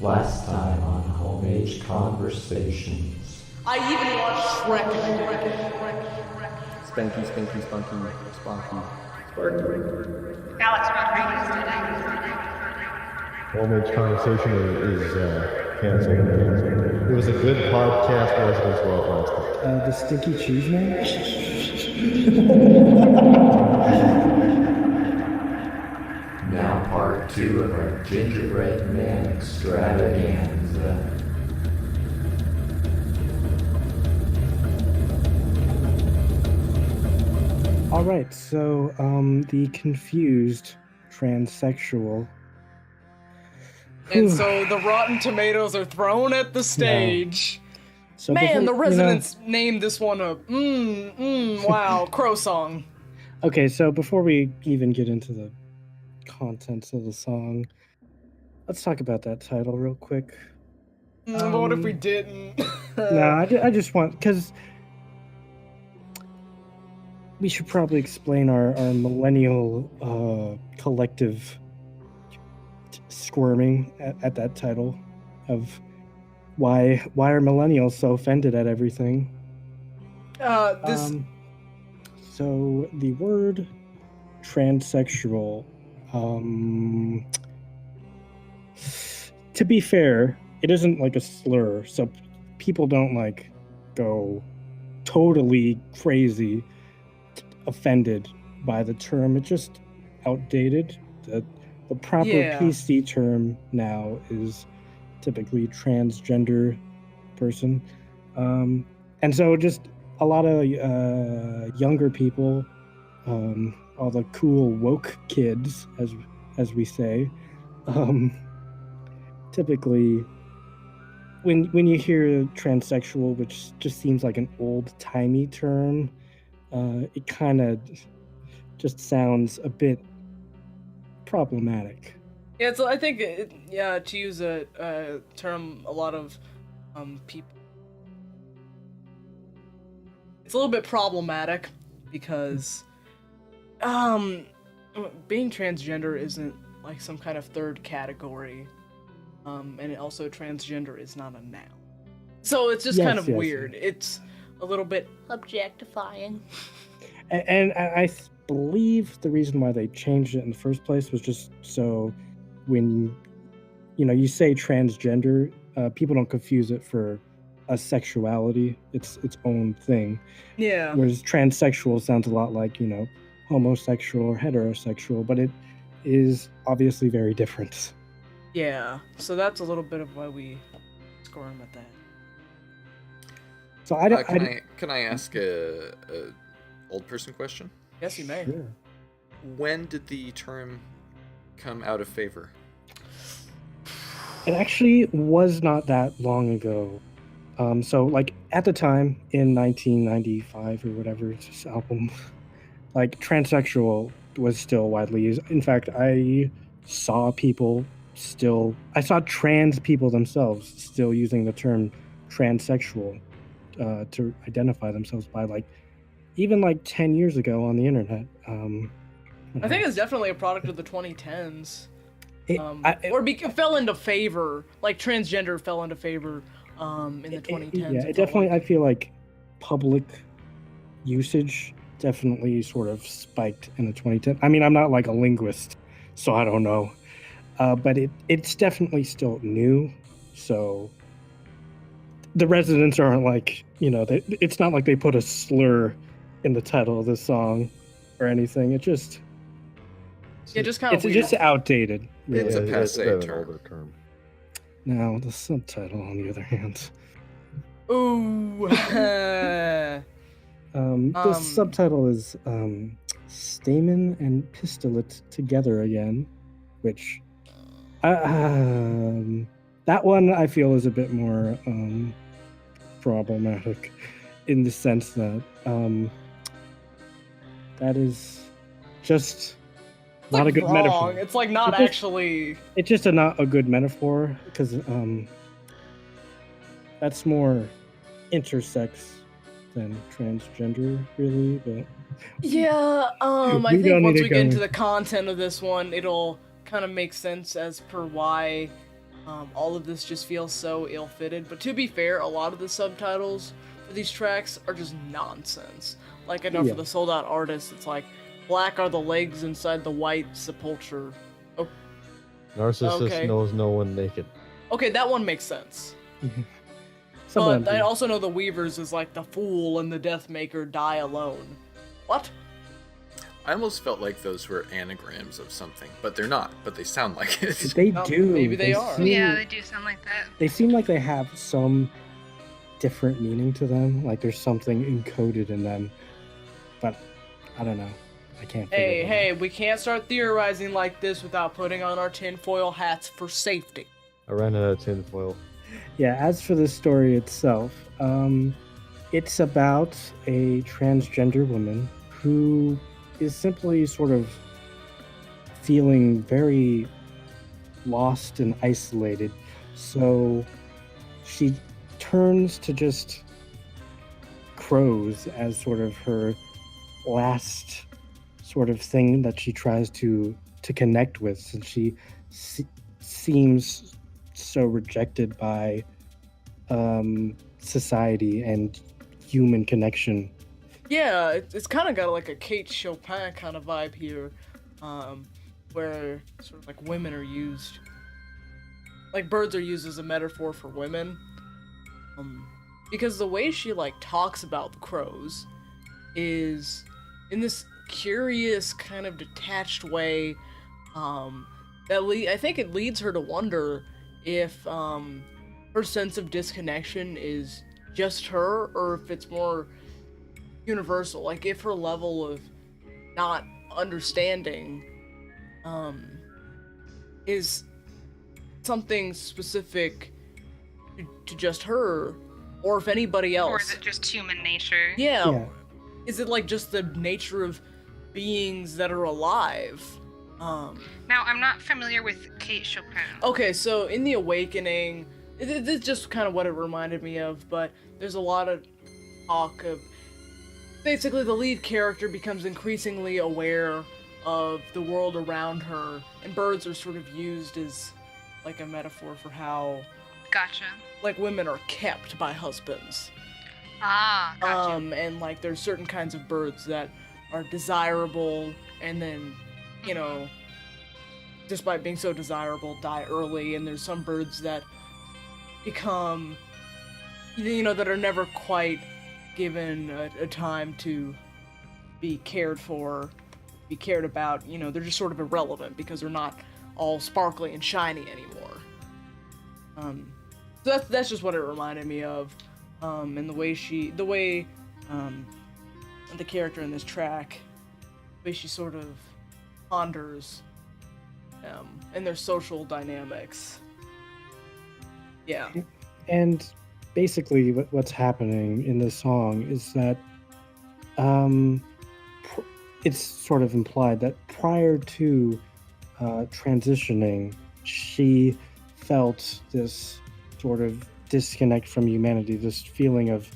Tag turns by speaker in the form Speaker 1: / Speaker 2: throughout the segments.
Speaker 1: Last time on Homemade Conversations.
Speaker 2: I even watched Shrek.
Speaker 3: Spanky, Spanky, Spunky, Sparky.
Speaker 2: Alex Rodriguez today.
Speaker 4: Homemade Conversation is canceled. It was a good podcast, wasn't as well last time.
Speaker 5: The Stinky Cheese Man?
Speaker 1: Now part 2 of our Gingerbread Man extravaganza.
Speaker 5: All right, so the confused transsexual.
Speaker 2: And so the Rotten Tomatoes are thrown at the stage.
Speaker 5: So
Speaker 2: Man, the
Speaker 5: before-
Speaker 2: residents named this one a wow, crow song.
Speaker 5: Okay, so before we even get into the contents of the song, let's talk about that title real quick.
Speaker 2: What if we didn't?
Speaker 5: No, I just want, because we should probably explain our millennial collective squirming at that title of why are millennials so offended at everything. So the word transsexual, to be fair, it isn't like a slur, so people don't like go totally crazy offended by the term. It's just outdated. The proper PC term now is typically transgender person, and so just a lot of younger people, all the cool woke kids, as we say, typically when you hear transsexual, which just seems like an old-timey term, it kind of just sounds a bit problematic.
Speaker 2: Yeah, so I think to use a term a lot of people, it's a little bit problematic because being transgender isn't like some kind of third category, and also transgender is not a noun, so it's just kind of weird. It's a little bit objectifying.
Speaker 5: And I believe the reason why they changed it in the first place was just so when you say transgender, people don't confuse it for a sexuality. It's its own thing.
Speaker 2: Yeah.
Speaker 5: Whereas transsexual sounds a lot like, homosexual or heterosexual, but it is obviously very different.
Speaker 2: Yeah. So that's a little bit of why we squirm at that.
Speaker 5: So
Speaker 3: Can I ask a old person question?
Speaker 2: Yes, you may.
Speaker 5: Sure.
Speaker 3: When did the term come out of favor?
Speaker 5: It actually was not that long ago. So like at the time in 1995 or whatever, this album, like transsexual was still widely used. In fact, I saw trans people themselves still using the term transsexual to identify themselves by, like, even like 10 years ago on the internet.
Speaker 2: I think it's definitely a product of the 2010s. Fell into favor, like transgender fell into favor in the 2010s.
Speaker 5: It definitely, I feel like public usage definitely sort of spiked in the 2010s. I mean, I'm not like a linguist, so I don't know. But it's definitely still new, so the residents aren't like, it's not like they put a slur in the title of the song or anything. It's just kind of weird. Just outdated.
Speaker 3: It's a passé
Speaker 4: term.
Speaker 5: Now the subtitle, on the other hand.
Speaker 2: Ooh.
Speaker 5: The subtitle is Stamen and Pistolet Together Again, which that one I feel is a bit more problematic in the sense that that is just not a good metaphor.
Speaker 2: It's like not actually.
Speaker 5: It's just not a good metaphor because that's more intersex than transgender, really. But
Speaker 2: yeah, I think once we get into the content of this one, it'll kind of make sense as per why All of this just feels so ill-fitted. But to be fair, a lot of the subtitles for these tracks are just nonsense. Like, I know for the sold-out artists, it's like, black are the legs inside the white sepulcher. Oh,
Speaker 4: Narcissist knows no one naked.
Speaker 2: okay, that one makes sense. But I also know the Weavers is like the fool and the Deathmaker die alone. What?
Speaker 3: I almost felt like those were anagrams of something, but they're not. But they sound like it.
Speaker 5: They do.
Speaker 2: Maybe they are.
Speaker 6: Yeah, they do sound like that.
Speaker 5: They seem like they have some different meaning to them. Like there's something encoded in them. But I don't know. I can't figure it out.
Speaker 2: Hey, we can't start theorizing like this without putting on our tinfoil hats for safety.
Speaker 4: I ran out of tinfoil.
Speaker 5: Yeah, as for the story itself, it's about a transgender woman who is simply sort of feeling very lost and isolated. So she turns to just crows as sort of her last sort of thing that she tries to connect with, since she seems so rejected by society and human connection.
Speaker 2: Yeah, it's kind of got like a Kate Chopin kind of vibe here, where sort of like women are used, like birds are used as a metaphor for women, because the way she like talks about the crows is in this curious kind of detached way, that I think it leads her to wonder if her sense of disconnection is just her, or if it's more universal, like if her level of not understanding is something specific to just her, or if anybody else.
Speaker 6: Or is it just human nature?
Speaker 2: Yeah. Is it like just the nature of beings that are alive?
Speaker 6: Now, I'm not familiar with Kate Chopin.
Speaker 2: Okay, so in The Awakening, it's just kind of what it reminded me of, but there's a lot of talk of basically the lead character becomes increasingly aware of the world around her, and birds are sort of used as like a metaphor for how
Speaker 6: Gotcha.
Speaker 2: like women are kept by husbands.
Speaker 6: Ah, gotcha.
Speaker 2: And like there's certain kinds of birds that are desirable, and then, you know, despite being so desirable, die early, and there's some birds that become, you know, that are never quite given a time to be cared for, be cared about. You know, they're just sort of irrelevant because they're not all sparkly and shiny anymore. So that's just what it reminded me of, and the way the character in this track, the way she sort of ponders, and their social dynamics. Yeah.
Speaker 5: And basically what's happening in this song is that it's sort of implied that prior to transitioning, she felt this sort of disconnect from humanity, this feeling of,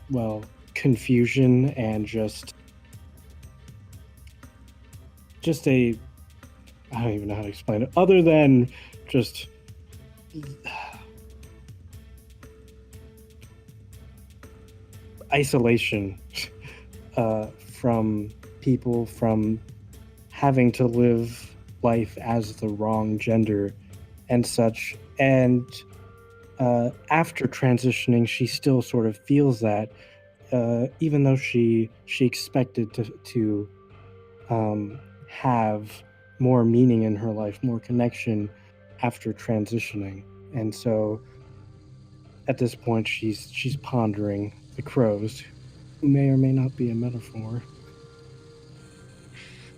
Speaker 5: well, confusion and just a, I don't even know how to explain it, other than just isolation from people, from having to live life as the wrong gender and such. And after transitioning, she still sort of feels that, even though she expected to have more meaning in her life, more connection after transitioning. And so at this point, she's pondering the crows, who may or may not be a metaphor.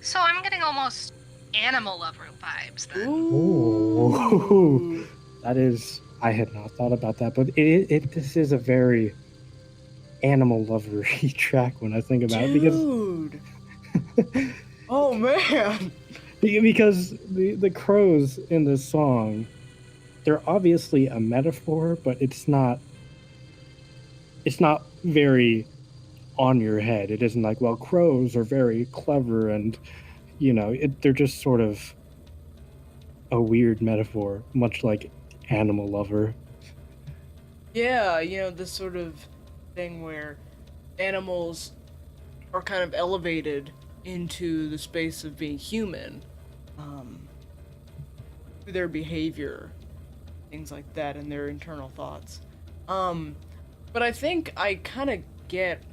Speaker 6: So I'm getting almost animal lover vibes then.
Speaker 5: Ooh. That is, I had not thought about that, but this is a very animal lover-y track when I think about it, because
Speaker 2: oh man,
Speaker 5: because the crows in this song, they're obviously a metaphor, but it's not very on your head. It isn't like, well, crows are very clever, and, you know, they're just sort of a weird metaphor, much like animal lover.
Speaker 2: Yeah, this sort of thing where animals are kind of elevated into the space of being human, through their behavior, things like that, and their internal thoughts. But I think I kind of get,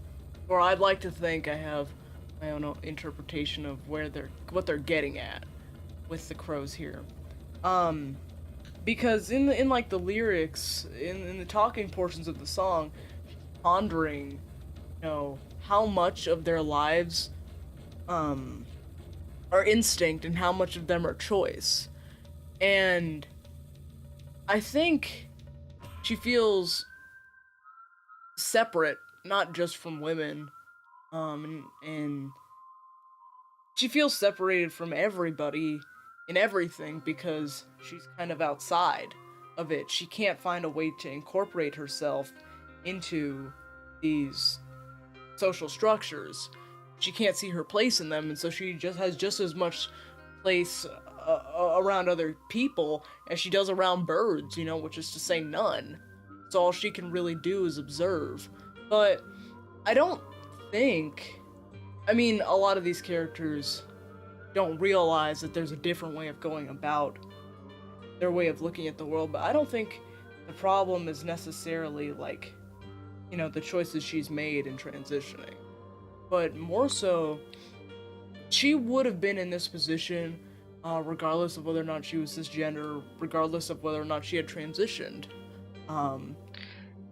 Speaker 2: or I'd like to think I have my own interpretation of what they're getting at with the crows here. Because in like the lyrics, in the talking portions of the song, pondering, how much of their lives are instinct and how much of them are choice. And I think she feels separate, not just from women, and she feels separated from everybody in everything because she's kind of outside of it. She can't find a way to incorporate herself into these social structures. She can't see her place in them, and so she just has just as much place around other people as she does around birds, which is to say none. So all she can really do is observe. But I don't think... I mean, a lot of these characters don't realize that there's a different way of going about their way of looking at the world, but I don't think the problem is necessarily, like, the choices she's made in transitioning. But more so, she would have been in this position regardless of whether or not she was cisgender, regardless of whether or not she had transitioned.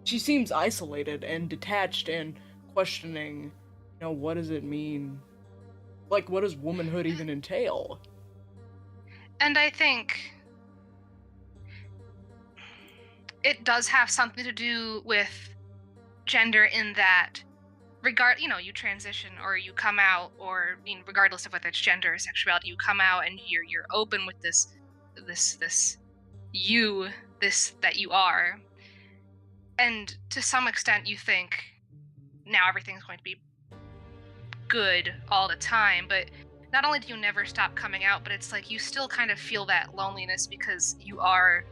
Speaker 2: She seems isolated and detached and questioning, what does it mean? Like, what does womanhood even entail?
Speaker 6: And I think it does have something to do with gender in that you transition or you come out, or regardless of whether it's gender or sexuality, you come out and you're open with this that you are. And to some extent you think now everything's going to be good all the time, but not only do you never stop coming out, but it's like you still kind of feel that loneliness because you are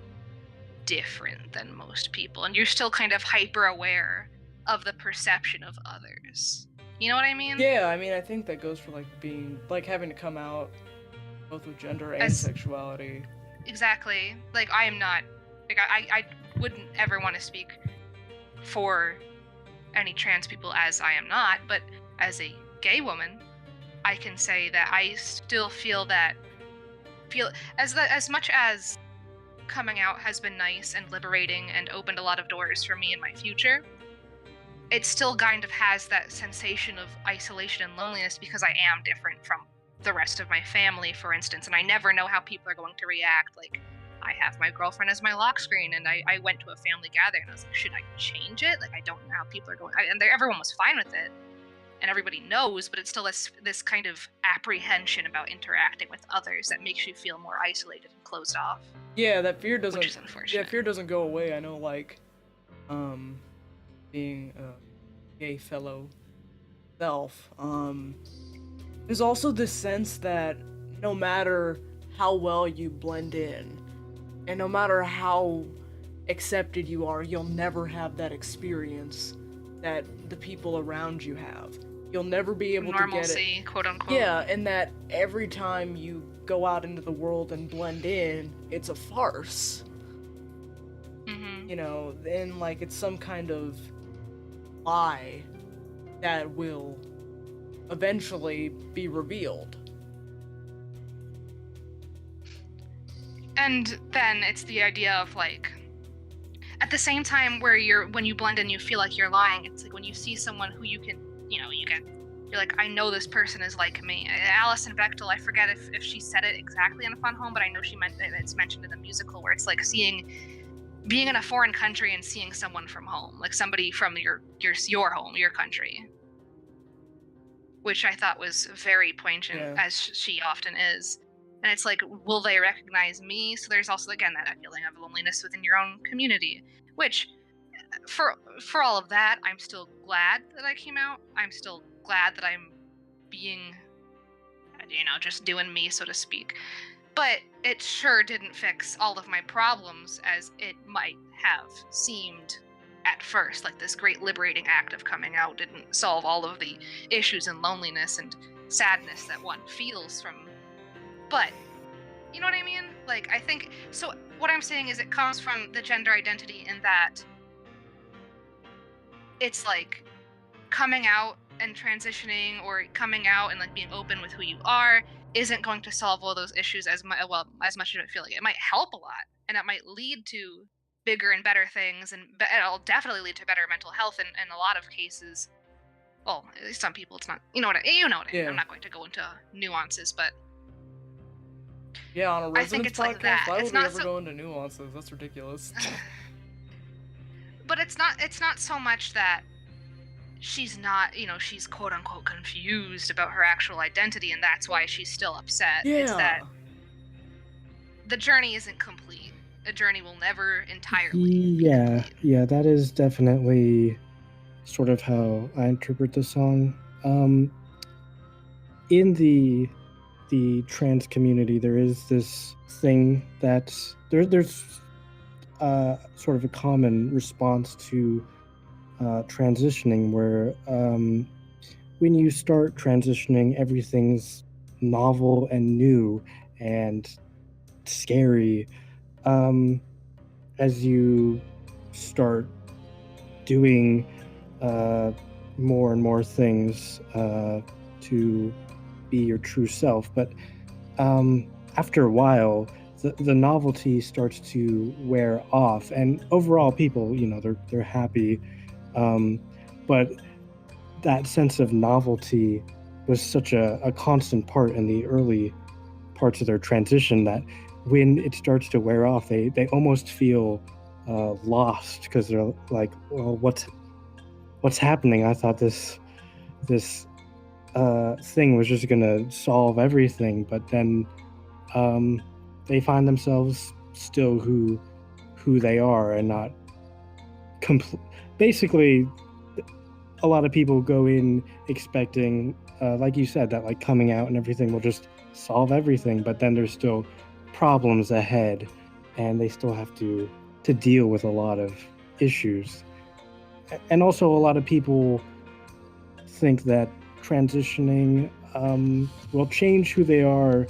Speaker 6: different than most people, and you're still kind of hyper aware of the perception of others. You know what I mean?
Speaker 2: Yeah, I think that goes for having to come out both with gender and sexuality.
Speaker 6: Exactly. Like, I am not, I wouldn't ever want to speak for any trans people, as I am not, but as a gay woman, I can say that I still feel as much as coming out has been nice and liberating and opened a lot of doors for me in my future, it still kind of has that sensation of isolation and loneliness because I am different from the rest of my family, for instance, and I never know how people are going to react. Like, I have my girlfriend as my lock screen, and I went to a family gathering, and I was like, should I change it? Like, I don't know how people are going, and everyone was fine with it, and everybody knows, but it's still this kind of apprehension about interacting with others that makes you feel more isolated and closed off.
Speaker 2: Yeah, that fear doesn't.
Speaker 6: Which is unfortunate.
Speaker 2: Yeah, fear doesn't go away. I know, being a gay fellow self, there's also this sense that no matter how well you blend in, and no matter how accepted you are, you'll never have that experience that the people around you have. You'll never be able to get it.
Speaker 6: Quote unquote.
Speaker 2: Yeah, and that every time you go out into the world and blend in, it's a farce.
Speaker 6: Mm-hmm.
Speaker 2: And it's some kind of lie that will eventually be revealed.
Speaker 6: And then it's the idea of at the same time where when you blend in, you feel like you're lying. It's like when you see someone who you're like, I know this person is like me. Alison Bechtel, I forget if she said it exactly in A Fun Home, but I know it's mentioned in the musical, where it's like being in a foreign country and seeing someone from home, like somebody from your home, your country, which I thought was very poignant, as she often is. And it's like, will they recognize me? So there's also, again, that feeling of loneliness within your own community, which for all of that, I'm still glad that I came out. I'm still glad that I'm being, just doing me, so to speak. But it sure didn't fix all of my problems as it might have seemed at first. Like, this great liberating act of coming out didn't solve all of the issues and loneliness and sadness that one feels from. But, you know what I mean? Like, I think, so what I'm saying is it comes from the gender identity in that it's like coming out and transitioning, or coming out and like being open with who you are, isn't going to solve all those issues as much as I feel like. It might help a lot, and it might lead to bigger and better things, and it'll definitely lead to better mental health in a lot of cases. Well, at least some people, it's not. You know what I mean. I'm not going to go into nuances, but
Speaker 2: yeah, on a
Speaker 6: I think
Speaker 2: Residence
Speaker 6: it's
Speaker 2: podcast,
Speaker 6: like that.
Speaker 2: why
Speaker 6: It's
Speaker 2: would we
Speaker 6: not
Speaker 2: ever go into nuances? That's ridiculous.
Speaker 6: But it's not so much that she's not, she's quote unquote confused about her actual identity, and that's why she's still upset.
Speaker 2: Yeah.
Speaker 6: It's that the journey isn't complete. A journey will never entirely be complete.
Speaker 5: Yeah, that is definitely sort of how I interpret the song. In the trans community, there is this thing that there's sort of a common response to transitioning, where when you start transitioning, everything's novel and new and scary. As you start doing more and more things to be your true self, but after a while, the novelty starts to wear off, and overall, people, they're happy, but that sense of novelty was such a constant part in the early parts of their transition that when it starts to wear off, they almost feel lost, because they're like, well, what's happening? I thought this thing was just gonna solve everything, but then they find themselves still who they are, and not basically. A lot of people go in expecting, like you said, that like coming out and everything will just solve everything, but then there's still problems ahead, and they still have to deal with a lot of issues. And also, a lot of people think that transitioning will change who they are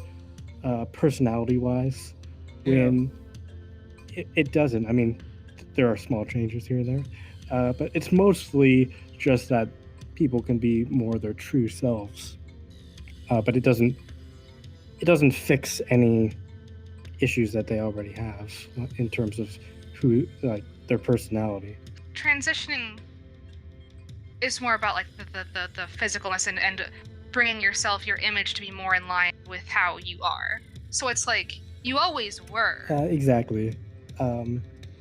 Speaker 5: personality-wise, when it doesn't. I mean, there are small changes here and there, but it's mostly just that people can be more their true selves, but it doesn't fix any issues that they already have in terms of who, like, their personality.
Speaker 6: Transitioning is more about like the physicalness and bringing yourself, your image, to be more in line with how you are. So it's like you always were.
Speaker 5: Exactly.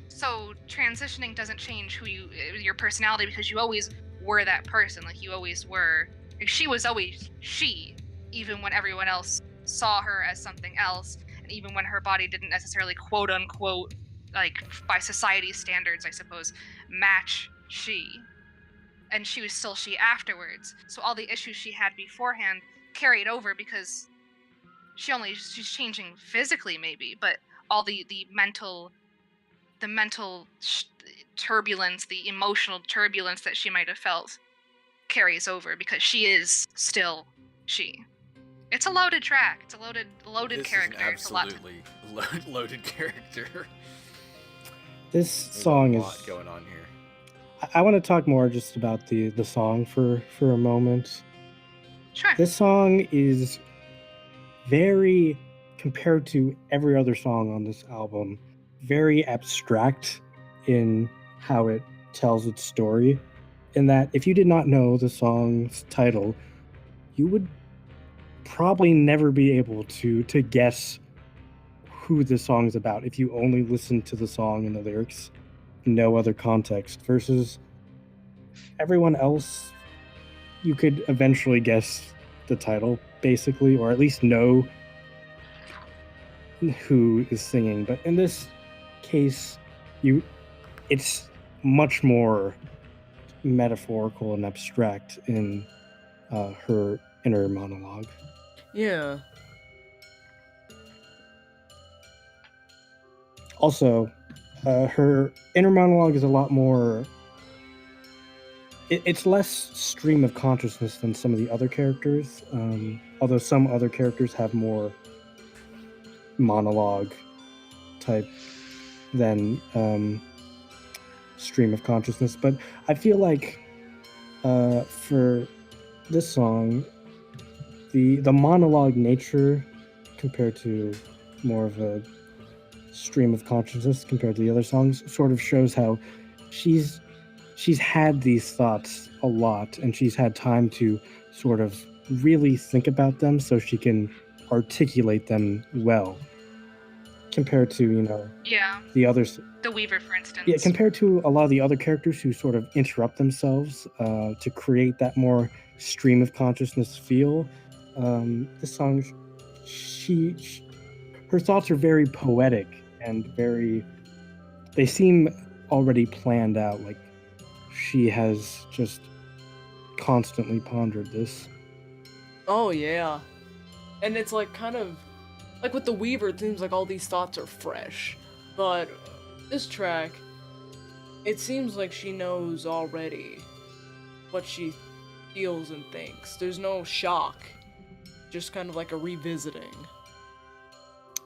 Speaker 6: So transitioning doesn't change your personality, because you always were that person. Like, you always were. Like, she was always she, even when everyone else saw her as something else, and even when her body didn't necessarily, quote unquote, like by society's standards, I suppose, match she. And she was still she afterwards. So all the issues she had beforehand carried over, because she's changing physically maybe, but all the mental turbulence, the emotional turbulence that she might have felt carries over, because she is still she. It's a loaded track. It's a loaded character.
Speaker 3: This is an absolutely loaded character.
Speaker 5: This song
Speaker 3: There's a lot going on here.
Speaker 5: I want to talk more just about the song for a moment.
Speaker 6: Sure.
Speaker 5: This song is very, compared to every other song on this album, very abstract in how it tells its story. In that, if you did not know the song's title, you would probably never be able to guess who the song's about if you only listen to the song and the lyrics, no other context, versus everyone else. You could eventually guess the title, basically, or at least know who is singing. But in this case, it's much more metaphorical and abstract in her inner monologue.
Speaker 2: Yeah.
Speaker 5: Also, her inner monologue is a lot more. It's less stream of consciousness than some of the other characters. Although some other characters have more monologue type than stream of consciousness. But I feel like for this song, the monologue nature compared to more of a stream of consciousness compared to the other songs sort of shows how she's had these thoughts a lot, and she's had time to sort of really think about them so she can articulate them well compared to, you know, the others.
Speaker 6: The Weaver, for instance.
Speaker 5: Yeah, compared to a lot of the other characters who sort of interrupt themselves to create that more stream of consciousness feel. This song, her thoughts are very poetic and they seem already planned out, like she has just constantly pondered this.
Speaker 2: Oh yeah. And it's like kind of like with the Weaver, it seems like all these thoughts are fresh. But this track, it seems like she knows already what she feels and thinks. There's no shock, just kind of like a revisiting.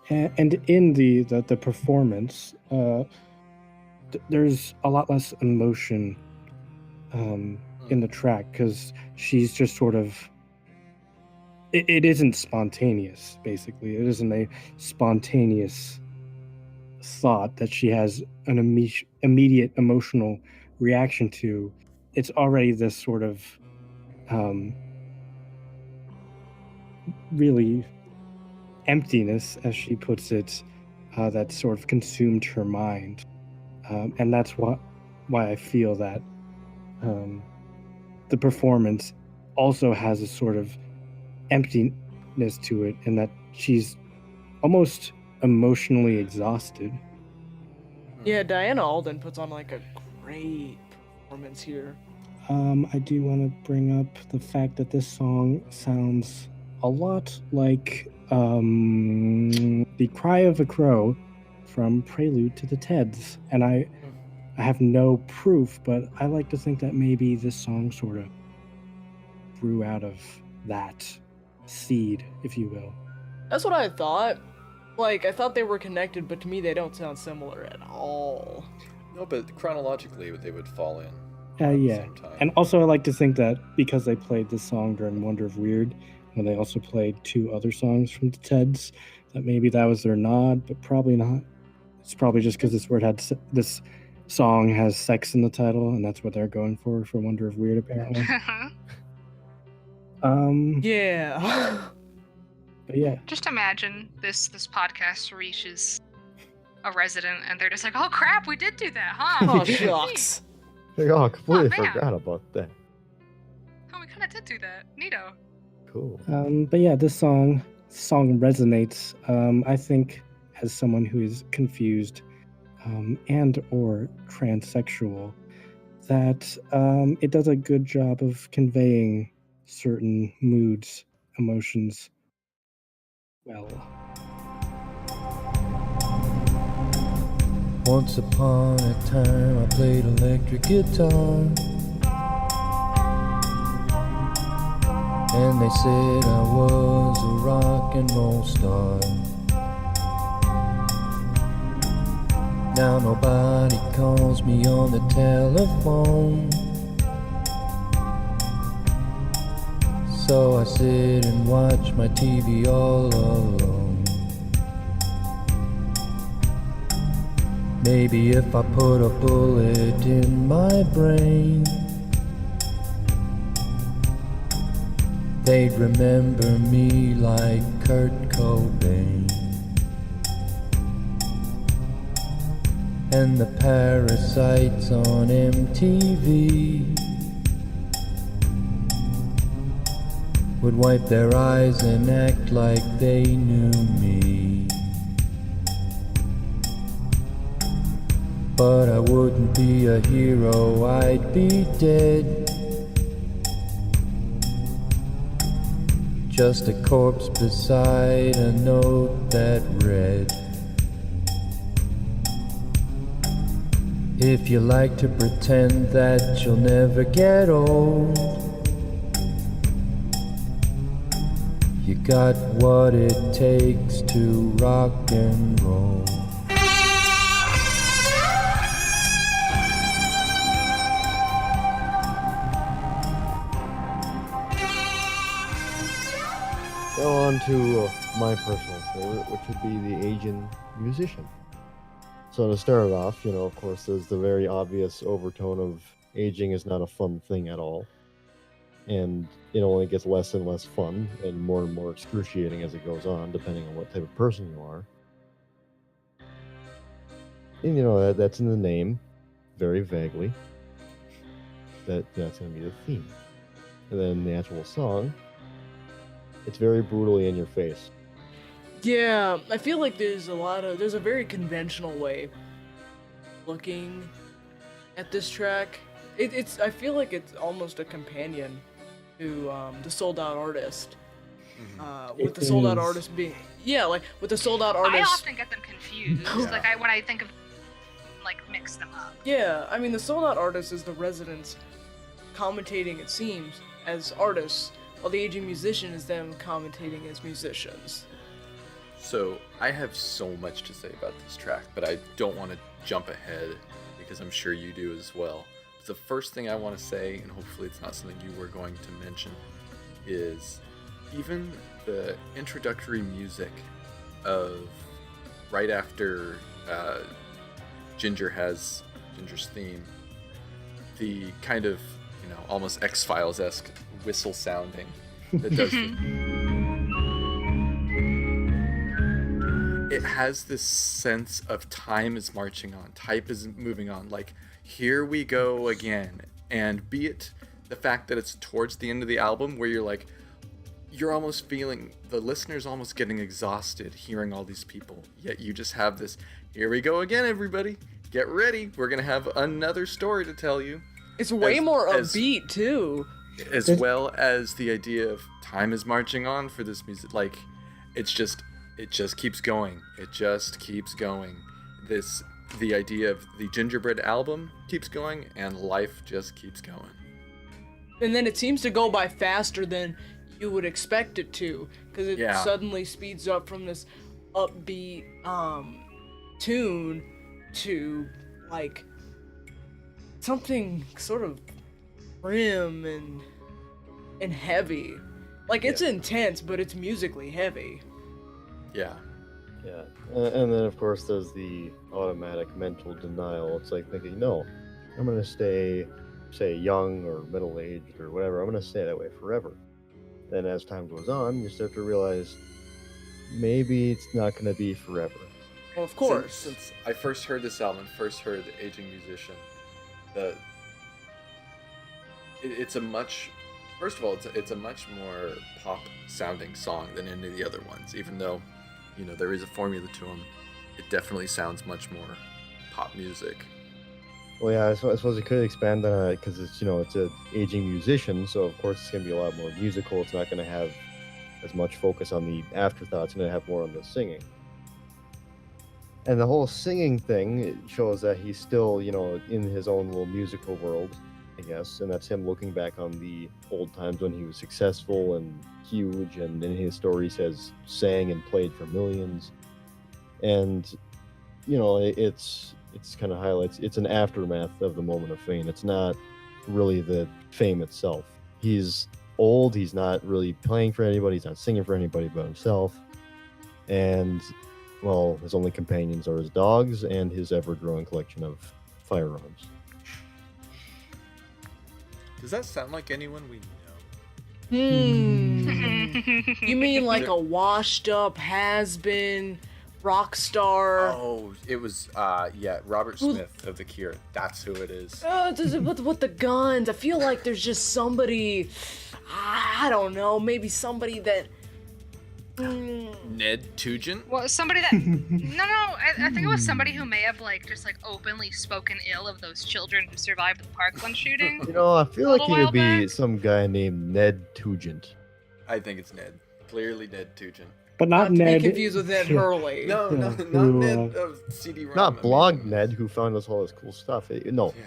Speaker 5: And in the performance, there's a lot less emotion in the track because she's just sort of. It isn't spontaneous, basically. It isn't a spontaneous thought that she has an immediate emotional reaction to. It's already this sort of really emptiness, as she puts it, that sort of consumed her mind. And that's why I feel that the performance also has a sort of emptiness to it, and that she's almost emotionally exhausted.
Speaker 2: Yeah, Diana Alden puts on like a great performance here.
Speaker 5: I do want to bring up the fact that this song sounds a lot like The Cry of a Crow from Prelude to the Teds. And I have no proof, but I like to think that maybe this song sort of grew out of that seed, if you will.
Speaker 2: That's what I thought. Like, I thought they were connected, but to me they don't sound similar at all.
Speaker 3: No, but chronologically they would fall in.
Speaker 5: Yeah. And also I like to think that because they played this song during Wonder of Weird, when they also played 2 other songs from the Teds, that maybe that was their nod, but probably not. It's probably just because this song has sex in the title, and that's what they're going for Wonder of Weird, apparently.
Speaker 2: Yeah.
Speaker 5: But yeah.
Speaker 6: Just imagine this podcast reaches a resident and they're just like, oh crap, we did do that, huh?
Speaker 2: Oh, shucks.
Speaker 4: Oh, completely
Speaker 6: Oh, man.
Speaker 4: forgot about that.
Speaker 6: Oh, we kind of did do that. Neato.
Speaker 4: Cool.
Speaker 5: But yeah, this song resonates, I think, as someone who is confused and or transsexual, that it does a good job of conveying certain moods, emotions well.
Speaker 7: Once upon a time I played electric guitar, and they said I was a rock and roll star. Now nobody calls me on the telephone, so I sit and watch my TV all alone. Maybe if I put a bullet in my brain, they'd remember me like Kurt Cobain. And the parasites on MTV would wipe their eyes and act like they knew me. But I wouldn't be a hero, I'd be dead. Just a corpse beside a note that read, If you like to pretend that you'll never get old, you got what it takes to rock and roll.
Speaker 4: Now on to my personal favorite, which would be the Asian musician. So to start off, of course, there's the very obvious overtone of aging is not a fun thing at all. And it only gets less and less fun and more excruciating as it goes on, depending on what type of person you are. And that's in the name, very vaguely. That's going to be the theme. And then the actual song, it's very brutally in your face.
Speaker 2: Yeah, I feel like there's a very conventional way looking at this track. I feel like it's almost a companion to the Sold Out Artist. With the Sold Out Artist being, with the Sold Out Artist.
Speaker 6: I often get them confused. Like when I think of, mix them up.
Speaker 2: Yeah, I mean the Sold Out Artist is the residents commentating, it seems, as artists, while the aging musician is them commentating as musicians.
Speaker 3: So, I have so much to say about this track, but I don't want to jump ahead because I'm sure you do as well. The first thing I want to say, and hopefully it's not something you were going to mention, is even the introductory music of right after Ginger's theme, the kind of, almost X-Files-esque whistle sounding that does it has this sense of time is marching on, time is moving on, like here we go again. And be it the fact that it's towards the end of the album where you're almost feeling, the listener's almost getting exhausted hearing all these people, yet you just have this, here we go again everybody, get ready, we're gonna have another story to tell you.
Speaker 2: It's way more upbeat too.
Speaker 3: As well as the idea of time is marching on for this music, it just keeps going. It just keeps going. The idea of the Gingerbread album keeps going, and life just keeps going.
Speaker 2: And then it seems to go by faster than you would expect it to, because it suddenly speeds up from this upbeat tune to something sort of grim and heavy. It's intense, but it's musically heavy.
Speaker 3: Yeah.
Speaker 4: And then of course there's the automatic mental denial. It's like thinking, no, I'm going to stay, say, young or middle-aged or whatever. I'm going to stay that way forever. Then as time goes on, you start to realize maybe it's not going to be forever.
Speaker 2: Well, of course.
Speaker 3: Since I first heard this album, first heard The Aging Musician, it's a much more pop-sounding song than any of the other ones, even though there is a formula to them. It definitely sounds much more pop music.
Speaker 4: Well, yeah, I suppose it could expand on it because it's an aging musician, so of course it's going to be a lot more musical. It's not going to have as much focus on the afterthought. It's going to have more on the singing. And the whole singing thing, it shows that he's still, in his own little musical world, I guess, and that's him looking back on the old times when he was successful and huge, and in his stories has sang and played for millions. And it's kind of highlights, it's an aftermath of the moment of fame. It's not really the fame itself. He's old, he's not really playing for anybody, he's not singing for anybody but himself, and well, his only companions are his dogs and his ever-growing collection of firearms.
Speaker 3: Does that sound like anyone we know?
Speaker 2: You mean like a washed-up, has-been rock star?
Speaker 3: Oh, it was, Robert Smith of The Cure. That's who it is.
Speaker 2: With the guns, I feel like there's just somebody, I don't know, maybe somebody that...
Speaker 3: Ned Tugent?
Speaker 6: Well, somebody that... I think it was somebody who may have, just openly spoken ill of those children who survived the Parkland shooting.
Speaker 4: I feel like he would be some guy named Ned Tugent.
Speaker 3: I think it's Ned. Clearly Ned Tugent.
Speaker 5: But not
Speaker 2: to
Speaker 5: Ned.
Speaker 2: be confused with Ned Hurley.
Speaker 3: No,
Speaker 5: Yeah,
Speaker 3: not
Speaker 5: who,
Speaker 3: Ned of CD-ROM.
Speaker 4: Not blog Ned, who found us all this cool stuff. No,
Speaker 3: Yeah.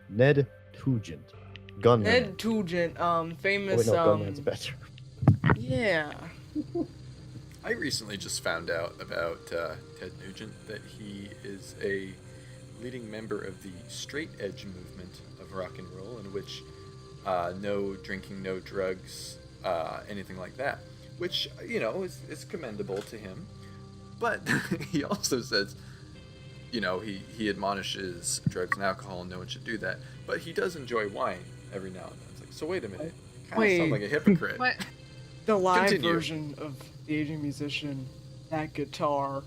Speaker 4: Ned Tugent. Gunman.
Speaker 2: Ned Tugent,
Speaker 4: Oh, wait,
Speaker 2: famous.
Speaker 4: no, Gunman's better.
Speaker 2: Yeah.
Speaker 3: I recently just found out about Ted Nugent that he is a leading member of the straight edge movement of rock and roll, in which no drinking, no drugs, anything like that, which, is commendable to him. But he also says, he admonishes drugs and alcohol, and no one should do that, but he does enjoy wine every now and then. It's like, so wait a minute, kind of sound like a hypocrite.
Speaker 6: What?
Speaker 2: The live
Speaker 3: Continue.
Speaker 2: version of The Aging Musician, that guitar.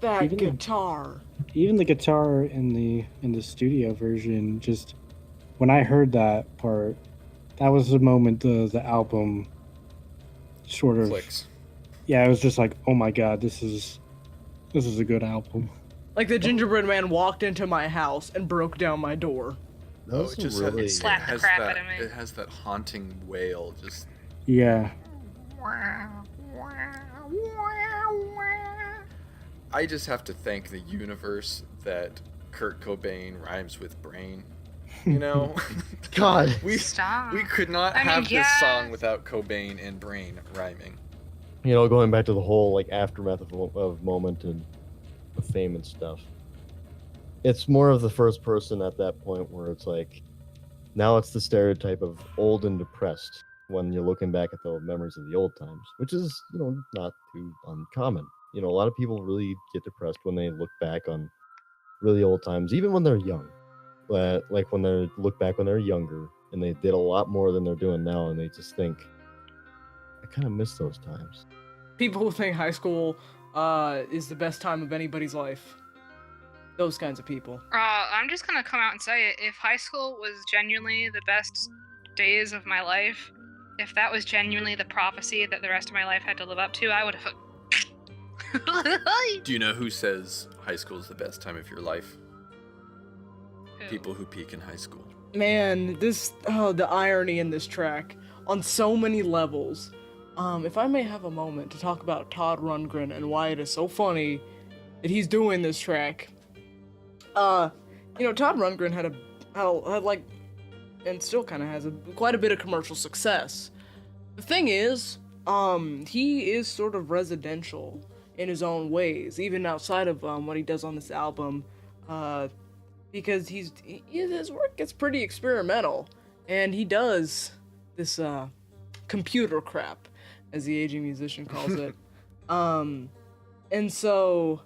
Speaker 2: That
Speaker 5: Even the-
Speaker 2: guitar.
Speaker 5: Even the guitar in the studio version, just when I heard that part, that was the moment the album sort of
Speaker 3: Clicks.
Speaker 5: Yeah, it was just like, oh my god, this is a good album.
Speaker 2: Like the Gingerbread Man walked into my house and broke down my door.
Speaker 4: That was
Speaker 3: it just
Speaker 4: really...
Speaker 6: Slap the
Speaker 3: has
Speaker 6: crap
Speaker 3: that,
Speaker 6: out of me.
Speaker 3: It has that haunting wail. Just
Speaker 5: Yeah.
Speaker 3: I just have to thank the universe that Kurt Cobain rhymes with brain.
Speaker 4: God.
Speaker 3: we
Speaker 6: Stop.
Speaker 3: we could not
Speaker 6: I mean,
Speaker 3: have this
Speaker 6: yeah.
Speaker 3: song without Cobain and brain rhyming.
Speaker 4: Going back to the whole aftermath of Moment and of fame and stuff. It's more of the first person at that point where it's like, now it's the stereotype of old and depressed when you're looking back at the memories of the old times, which is not too uncommon. A lot of people really get depressed when they look back on really old times, even when they're young. But like when they look back when they're younger and they did a lot more than they're doing now, and they just think, I kind of miss those times.
Speaker 2: People who think high school is the best time of anybody's life. Those kinds of people.
Speaker 6: I'm just gonna come out and say it. If high school was genuinely the best days of my life, if that was genuinely the prophecy that the rest of my life had to live up to, I would have.
Speaker 3: Do you know who says high school is the best time of your life?
Speaker 6: Who?
Speaker 3: People who peak in high school.
Speaker 2: Man, the irony in this track on so many levels. If I may have a moment to talk about Todd Rundgren and why it is so funny that he's doing this track. Todd Rundgren had and still kind of has quite a bit of commercial success. The thing is, he is sort of residential in his own ways, even outside of what he does on this album, because his work gets pretty experimental, and he does this computer crap, as the Aging Musician calls it, and so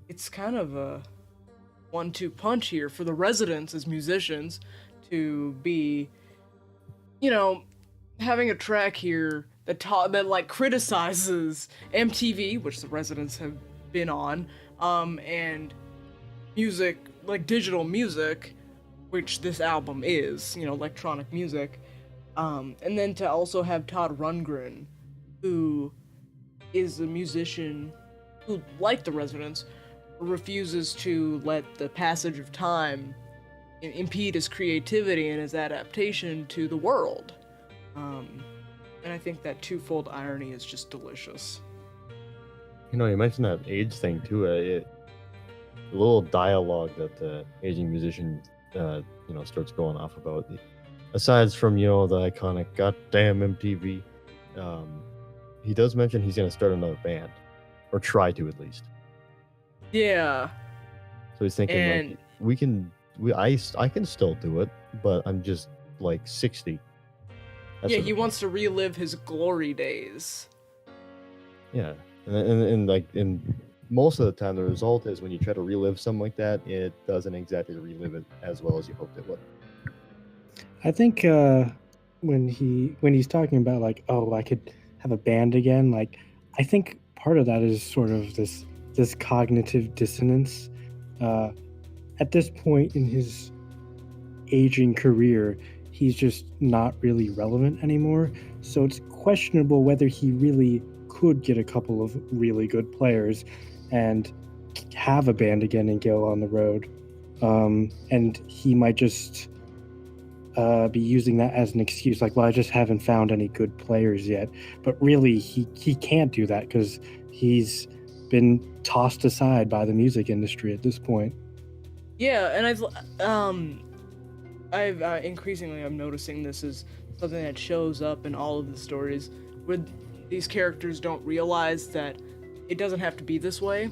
Speaker 2: it's kind of a 1-2 punch here for the residents as musicians to be, having a track here that criticizes MTV, which the residents have been on, and music, like digital music, which this album is, electronic music, and then to also have Todd Rundgren, who is a musician who, like the residents, refuses to let the passage of time impede his creativity and his adaptation to the world. And I think that twofold irony is just delicious.
Speaker 4: You mentioned that age thing too. The little dialogue that the Aging Musician, starts going off about. Aside from, the iconic "goddamn MTV," he does mention he's going to start another band, or try to at least.
Speaker 2: Yeah.
Speaker 4: So he's thinking, I can still do it, but I'm just 60.
Speaker 2: He wants to relive his glory days.
Speaker 4: Yeah, and most of the time, the result is when you try to relive something like that, it doesn't exactly relive it as well as you hoped it would.
Speaker 5: I think when he's talking about I could have a band again, I think part of that is sort of this cognitive dissonance. At this point in his aging career, he's just not really relevant anymore. So it's questionable whether he really could get a couple of really good players and have a band again and go on the road. And he might just be using that as an excuse, like, well, I just haven't found any good players yet. But really, he can't do that because he's been tossed aside by the music industry at this point.
Speaker 2: Yeah, and I've increasingly I'm noticing this is something that shows up in all of the stories where these characters don't realize that it doesn't have to be this way.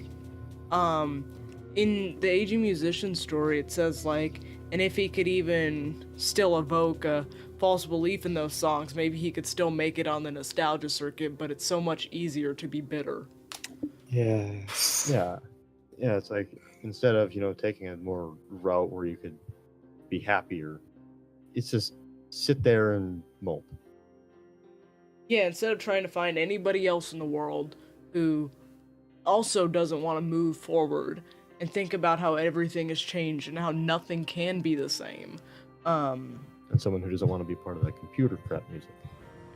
Speaker 2: In the Aging Musician story, it says, like, and if he could even still evoke a false belief in those songs, maybe he could still make it on the nostalgia circuit, but it's so much easier to be bitter.
Speaker 5: Yeah.
Speaker 4: Yeah. Yeah, it's like, instead of, taking a more route where you could be happier, it's just sit there and mope.
Speaker 2: Yeah, instead of trying to find anybody else in the world who also doesn't want to move forward and think about how everything has changed and how nothing can be the same.
Speaker 4: And someone who doesn't want to be part of that computer crap music.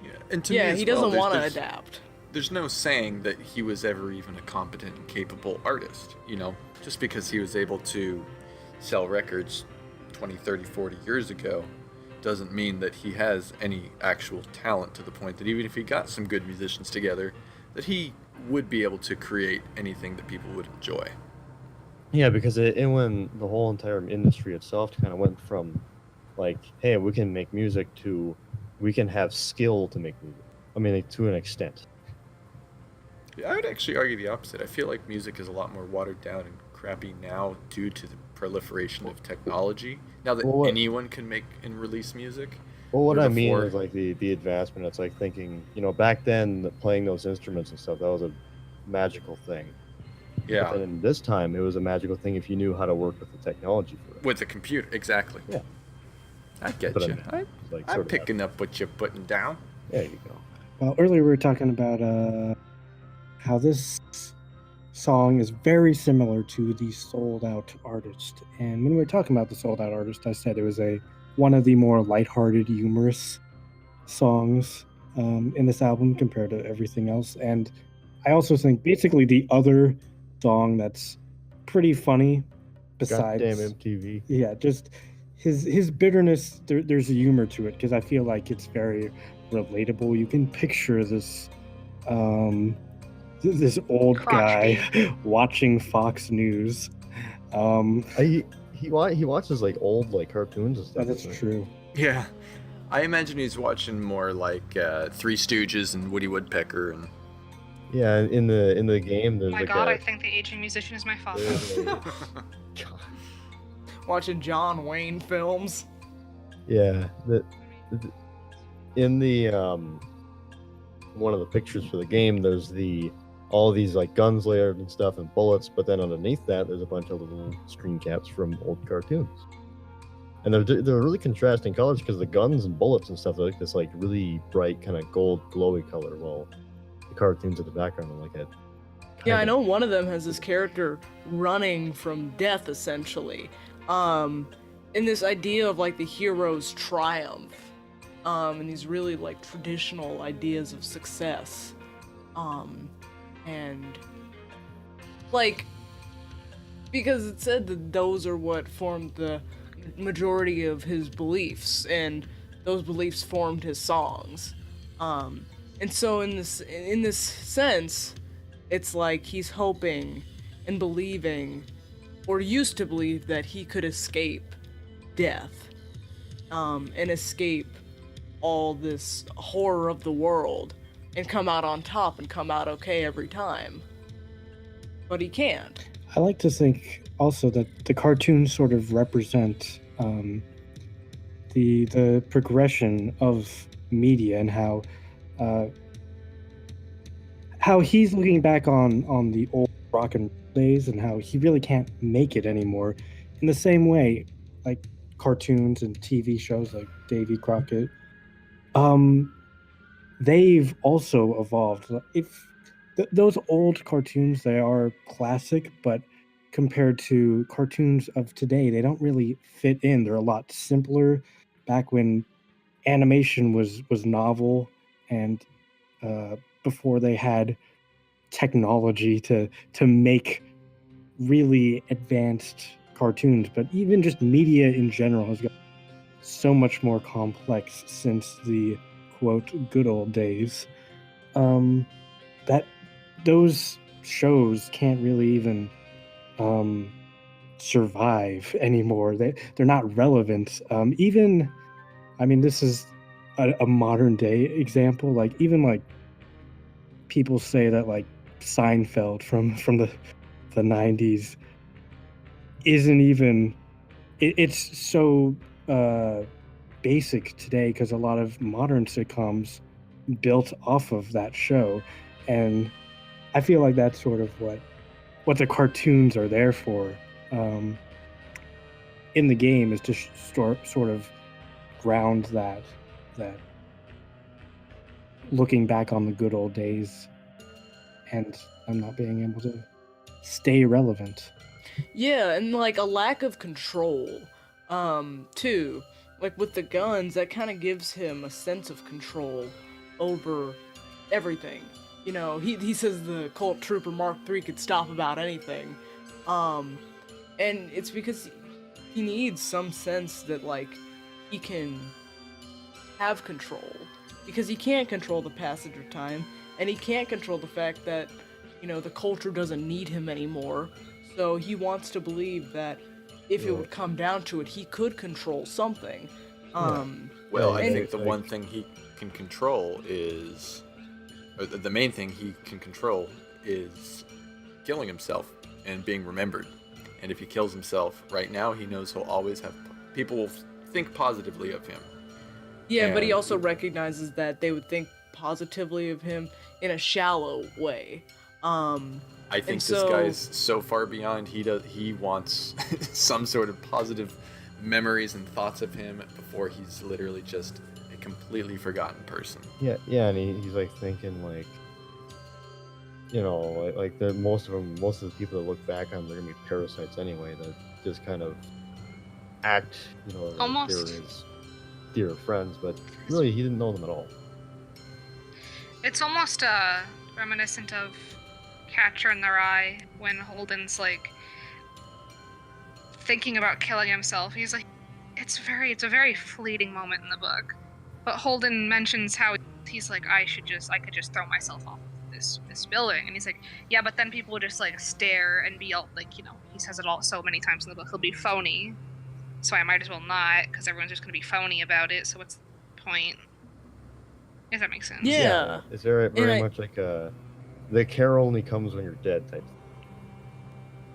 Speaker 3: Yeah, and to me as
Speaker 2: he
Speaker 3: well,
Speaker 2: doesn't want to adapt.
Speaker 3: There's no saying that he was ever even a competent and capable artist, just because he was able to sell records 20, 30, 40 years ago doesn't mean that he has any actual talent, to the point that even if he got some good musicians together, that he would be able to create anything that people would enjoy.
Speaker 4: Yeah, because when the whole entire industry itself kind of went from, like, hey, we can make music, to we can have skill to make music. I mean, to an extent.
Speaker 3: I would actually argue the opposite. I feel like music is a lot more watered down and crappy now due to the proliferation of technology. Now that anyone can make and release music.
Speaker 4: Well, what I mean is, like, the advancement. It's like thinking, back then, playing those instruments and stuff, that was a magical thing.
Speaker 3: Yeah.
Speaker 4: But then this time, it was a magical thing if you knew how to work with the technology for it.
Speaker 3: With the computer, exactly.
Speaker 4: Yeah.
Speaker 3: I get
Speaker 4: But
Speaker 3: you. I'm picking up what you're putting down.
Speaker 4: There you go.
Speaker 5: Well, earlier we were talking about how this song is very similar to the Sold Out Artist. And when we were talking about the Sold Out Artist, I said it was one of the more lighthearted, humorous songs in this album compared to everything else. And I also think basically the other song that's pretty funny, besides
Speaker 4: goddamn MTV.
Speaker 5: Yeah, just his bitterness. There's a humor to it because I feel like it's very relatable. You can picture this this old guy watching Fox News.
Speaker 4: He watches, like, old, like, cartoons and stuff.
Speaker 5: That's true.
Speaker 3: Yeah. I imagine he's watching more like Three Stooges and Woody Woodpecker and.
Speaker 4: Yeah, in the game, there's
Speaker 6: Oh my god, I think the Aging Musician is my father.
Speaker 2: Watching John Wayne films.
Speaker 4: Yeah, in the one of the pictures for the game, there's all these, like, guns layered and stuff and bullets, but then underneath that, there's a bunch of little screen caps from old cartoons. And they're really contrasting colors because the guns and bullets and stuff are like this, like, really bright kind of gold glowy color, while the cartoons in the background are like a
Speaker 2: Yeah, I know one of them has this character running from death, essentially. In this idea of, like, the hero's triumph. And these really, like, traditional ideas of success. And, like, because it said that those are what formed the majority of his beliefs, and those beliefs formed his songs. And so in this sense, it's like he's hoping and believing, or used to believe, that he could escape death, and escape all this horror of the world, and come out on top and come out okay every time. But he can't.
Speaker 5: I like to think also that the cartoons sort of represent the progression of media, and how he's looking back on the old rock and roll days, and how he really can't make it anymore. In the same way, like cartoons and TV shows like Davy Crockett, they've also evolved. Those old cartoons, they are classic, but compared to cartoons of today, they don't really fit in. They're a lot simpler. Back when animation was novel, and before they had technology to make really advanced cartoons, but even just media in general has got so much more complex since the quote good old days, that those shows can't really even survive anymore. They're not relevant. Even, I mean, this is a modern day example. Like even like people say that like Seinfeld from the 90s isn't even. It's so basic today because a lot of modern sitcoms built off of that show, and I feel like that's sort of what the cartoons are there for. In the game is to sort of ground that looking back on the good old days, and I'm not being able to stay relevant.
Speaker 2: Yeah, and like a lack of control, too. Like with the guns, that kind of gives him a sense of control over everything. You know, he says the Colt Trooper Mark III could stop about anything. And it's because he needs some sense that, like, he can have control. Because he can't control the passage of time, and he can't control the fact that, you know, the culture doesn't need him anymore. So he wants to believe that if it would come down to it, he could control something.
Speaker 3: Well, I think the one thing he can control is, or the main thing he can control is killing himself and being remembered. And if he kills himself right now, he knows he'll always have people will think positively of him.
Speaker 2: Yeah, but he also recognizes that they would think positively of him in a shallow way.
Speaker 3: I think this guy's so far beyond. He wants some sort of positive memories and thoughts of him before he's literally just a completely forgotten person.
Speaker 4: Yeah, and he's like thinking like, you know, like most of the people that look back on, they're gonna be parasites anyway. That just kind of act, you know, like they're his dear friends, but really he didn't know them at all.
Speaker 6: It's almost reminiscent of Catcher in the Rye when Holden's like thinking about killing himself. He's like, it's a very fleeting moment in the book, but Holden mentions how he's like, I could just throw myself off this building, and he's like, yeah, but then people would just like stare and be all like, you know, he says it all so many times in the book, he'll be phony, so I might as well not, because everyone's just gonna be phony about it, so what's the point? If that makes sense.
Speaker 2: Yeah.
Speaker 4: It's very much like the care only comes when you're dead type.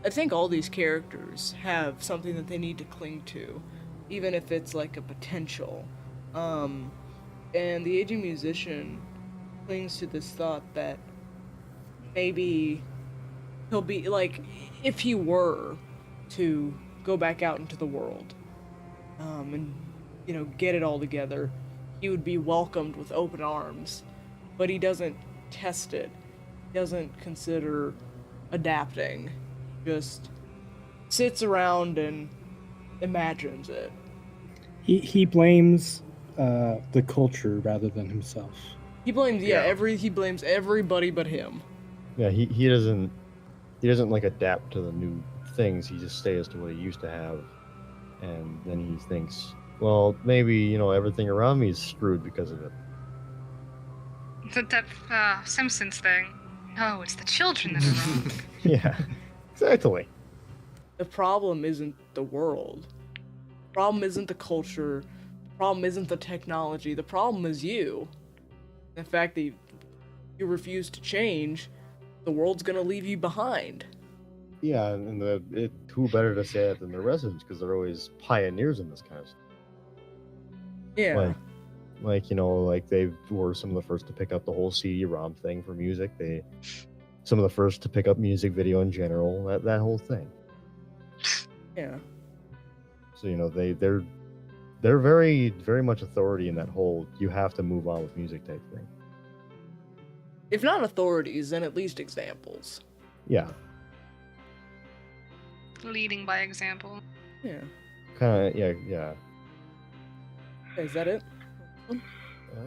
Speaker 2: I think all these characters have something that they need to cling to, even if it's like a potential. And the aging musician clings to this thought that maybe he'll be like, if he were to go back out into the world, and, you know, get it all together, he would be welcomed with open arms, but he doesn't test it. He doesn't consider adapting. Just sits around and imagines it.
Speaker 5: He blames the culture rather than himself.
Speaker 2: He blames he blames everybody but him.
Speaker 4: Yeah, he doesn't like adapt to the new things. He just stays to what he used to have, and then he thinks, well, maybe, you know, everything around me is screwed because of it.
Speaker 6: That Simpsons thing. No, it's the children that are wrong.
Speaker 4: Yeah, exactly.
Speaker 2: The problem isn't the world. The problem isn't the culture. The problem isn't the technology. The problem is you. The fact that you refuse to change, the world's gonna leave you behind.
Speaker 4: Yeah, and who better to say that than the residents, because they're always pioneers in this kind of stuff.
Speaker 2: Yeah.
Speaker 4: Like, you know, like they were some of the first to pick up the whole CD-ROM thing for music. Some of the first to pick up music video in general, that whole thing.
Speaker 2: Yeah.
Speaker 4: So, you know, they're very, very much authority in that whole you have to move on with music type thing.
Speaker 2: If not authorities, then at least examples.
Speaker 4: Yeah.
Speaker 6: Leading by example.
Speaker 2: Yeah.
Speaker 4: Kind of, yeah.
Speaker 2: Okay, is that it?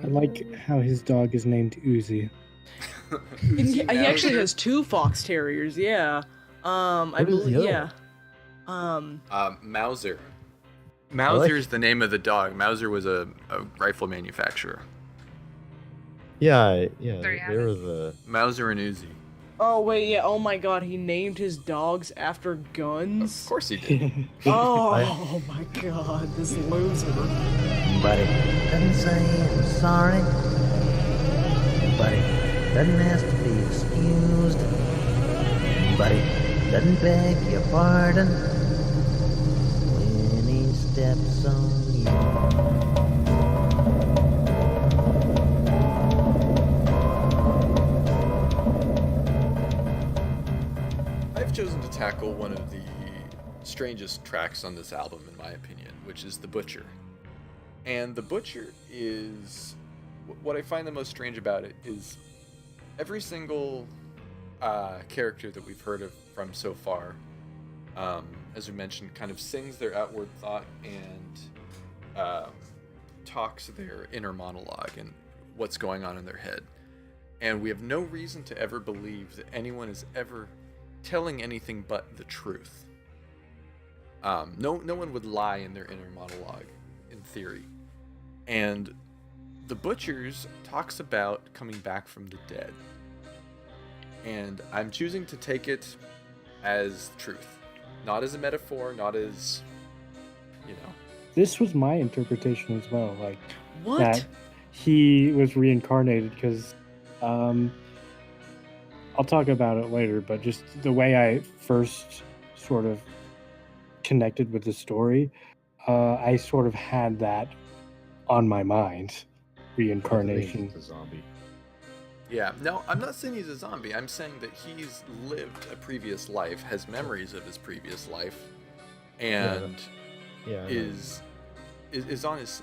Speaker 5: I like how his dog is named Uzi.
Speaker 2: He actually has 2 fox terriers, yeah. I believe, yeah.
Speaker 3: Mauser. Mauser's the name of the dog. Mauser was a rifle manufacturer.
Speaker 4: Yeah,
Speaker 6: There you have
Speaker 4: they're
Speaker 6: it.
Speaker 4: the.
Speaker 3: Mauser and Uzi.
Speaker 2: Oh wait, yeah. Oh my God, he named his dogs after guns.
Speaker 3: Of course he did.
Speaker 2: Oh my God, this loser.
Speaker 8: But he doesn't say he's sorry. But he doesn't ask to be excused. But he doesn't beg your pardon when he steps on you.
Speaker 3: I've chosen to tackle one of the strangest tracks on this album, in my opinion, which is The Butcher. And The Butcher is... What I find the most strange about it is every single character that we've heard of from so far, as we mentioned, kind of sings their outward thought and talks their inner monologue and what's going on in their head. And we have no reason to ever believe that anyone is ever telling anything but the truth. No one would lie in their inner monologue, in theory. And The Butchers talks about coming back from the dead. And I'm choosing to take it as truth. Not as a metaphor, not as,
Speaker 5: This was my interpretation as well. Like,
Speaker 2: What?
Speaker 5: that he was reincarnated because I'll talk about it later, but just the way I first sort of connected with the story, I sort of had that on my mind. Reincarnation.
Speaker 4: He's a zombie.
Speaker 3: Yeah, no, I'm not saying he's a zombie. I'm saying that he's lived a previous life, has memories of his previous life, and
Speaker 4: Yeah.
Speaker 3: is on his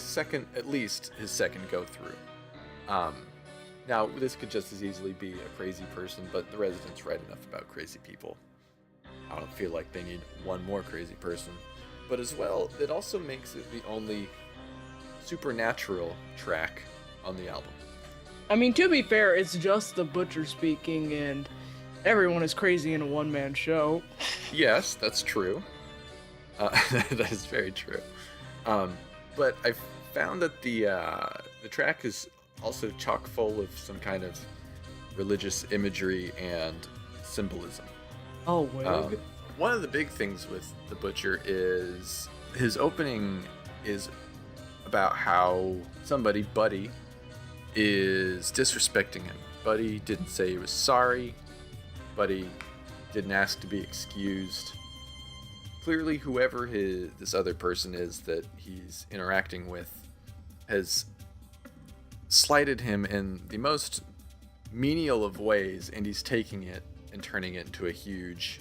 Speaker 3: second, at least his second go through. Now this could just as easily be a crazy person, but the Residents write enough about crazy people. I don't feel like they need one more crazy person. But as well, it also makes it the only supernatural track on the album.
Speaker 2: I mean, to be fair, it's just the Butcher speaking, and everyone is crazy in a one-man show.
Speaker 3: Yes, that's true. That is very true. But I've found that the track is also chock full of some kind of religious imagery and symbolism.
Speaker 2: Oh, wig.
Speaker 3: One of the big things with The Butcher is his opening is about how somebody, Buddy, is disrespecting him. Buddy didn't say he was sorry. Buddy didn't ask to be excused. Clearly, whoever this other person is that he's interacting with has slighted him in the most menial of ways, and he's taking it and turning it into a huge,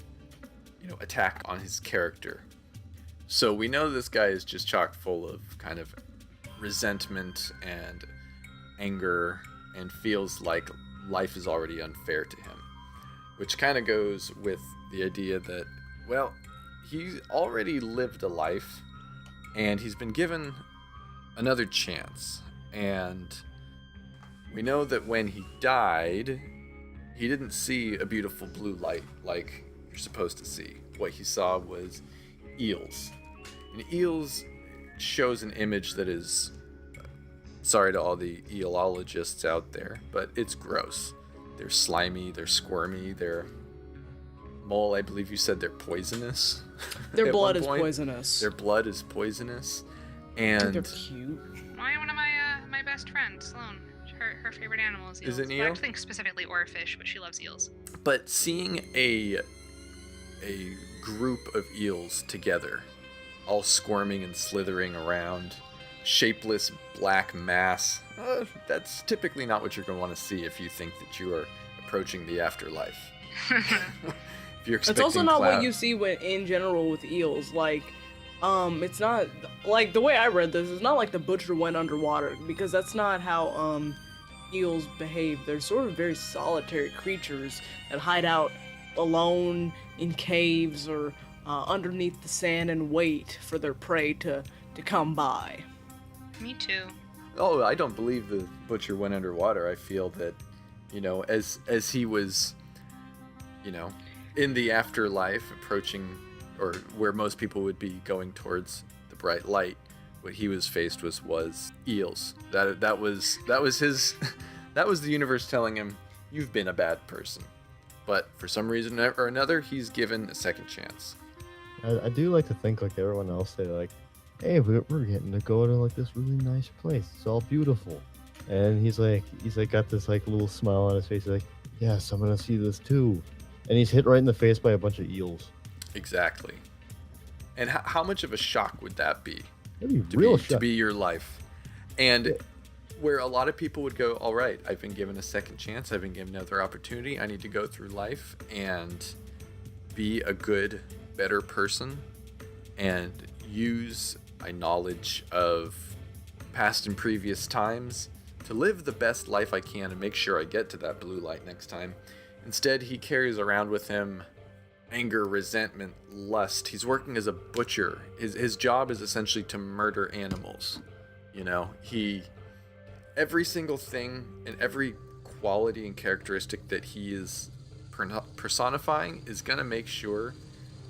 Speaker 3: attack on his character. So we know this guy is just chock full of kind of resentment and anger and feels like life is already unfair to him, which kind of goes with the idea that, well, he's already lived a life and he's been given another chance. And we know that when he died, he didn't see a beautiful blue light like you're supposed to see. What he saw was eels. And eels shows an image that is, sorry to all the eelologists out there, but it's gross. They're slimy, they're squirmy, they're... Mole, I believe you said they're poisonous.
Speaker 2: Their
Speaker 3: at
Speaker 2: blood
Speaker 3: one
Speaker 2: is
Speaker 3: point.
Speaker 2: poisonous.
Speaker 3: Their blood is poisonous.
Speaker 2: Dude,
Speaker 3: And
Speaker 2: they're cute.
Speaker 6: One of my best friends, Sloan. Her favorite animal is eels.
Speaker 3: Is it
Speaker 6: Well, I
Speaker 3: eel?
Speaker 6: think specifically oarfish, but she loves eels.
Speaker 3: But seeing a group of eels together, all squirming and slithering around, shapeless black mass, that's typically not what you're going to want to see if you think that you are approaching the afterlife. If you're
Speaker 2: It's also
Speaker 3: expecting
Speaker 2: not what
Speaker 3: cloud-
Speaker 2: you see in general with eels. Like, it's not like the way I read this. It's not like the Butcher went underwater, because that's not how eels behave. They're sort of very solitary creatures that hide out alone in caves or underneath the sand and wait for their prey to come by.
Speaker 6: Me too.
Speaker 3: Oh, I don't believe the Butcher went underwater. I feel that, as he was, in the afterlife, approaching or where most people would be going towards the bright light, what he was faced with was eels. That was his that was the universe telling him, you've been a bad person. But for some reason or another, he's given a second chance.
Speaker 4: I do like to think like everyone else, they like, hey, we're getting to go to like this really nice place. It's all beautiful. And he's like got this like little smile on his face. He's like, yes, I'm gonna see this too. And he's hit right in the face by a bunch of eels.
Speaker 3: Exactly. And how much of a shock would that be?
Speaker 4: That'd be real shock.
Speaker 3: To be your life. And where a lot of people would go, all right, I've been given a second chance. I've been given another opportunity. I need to go through life and be a good, better person and use my knowledge of past and previous times to live the best life I can and make sure I get to that blue light next time. Instead, he carries around with him anger, resentment, lust. He's working as a butcher. His job is essentially to murder animals. You know, every single thing and every quality and characteristic that he is personifying is going to make sure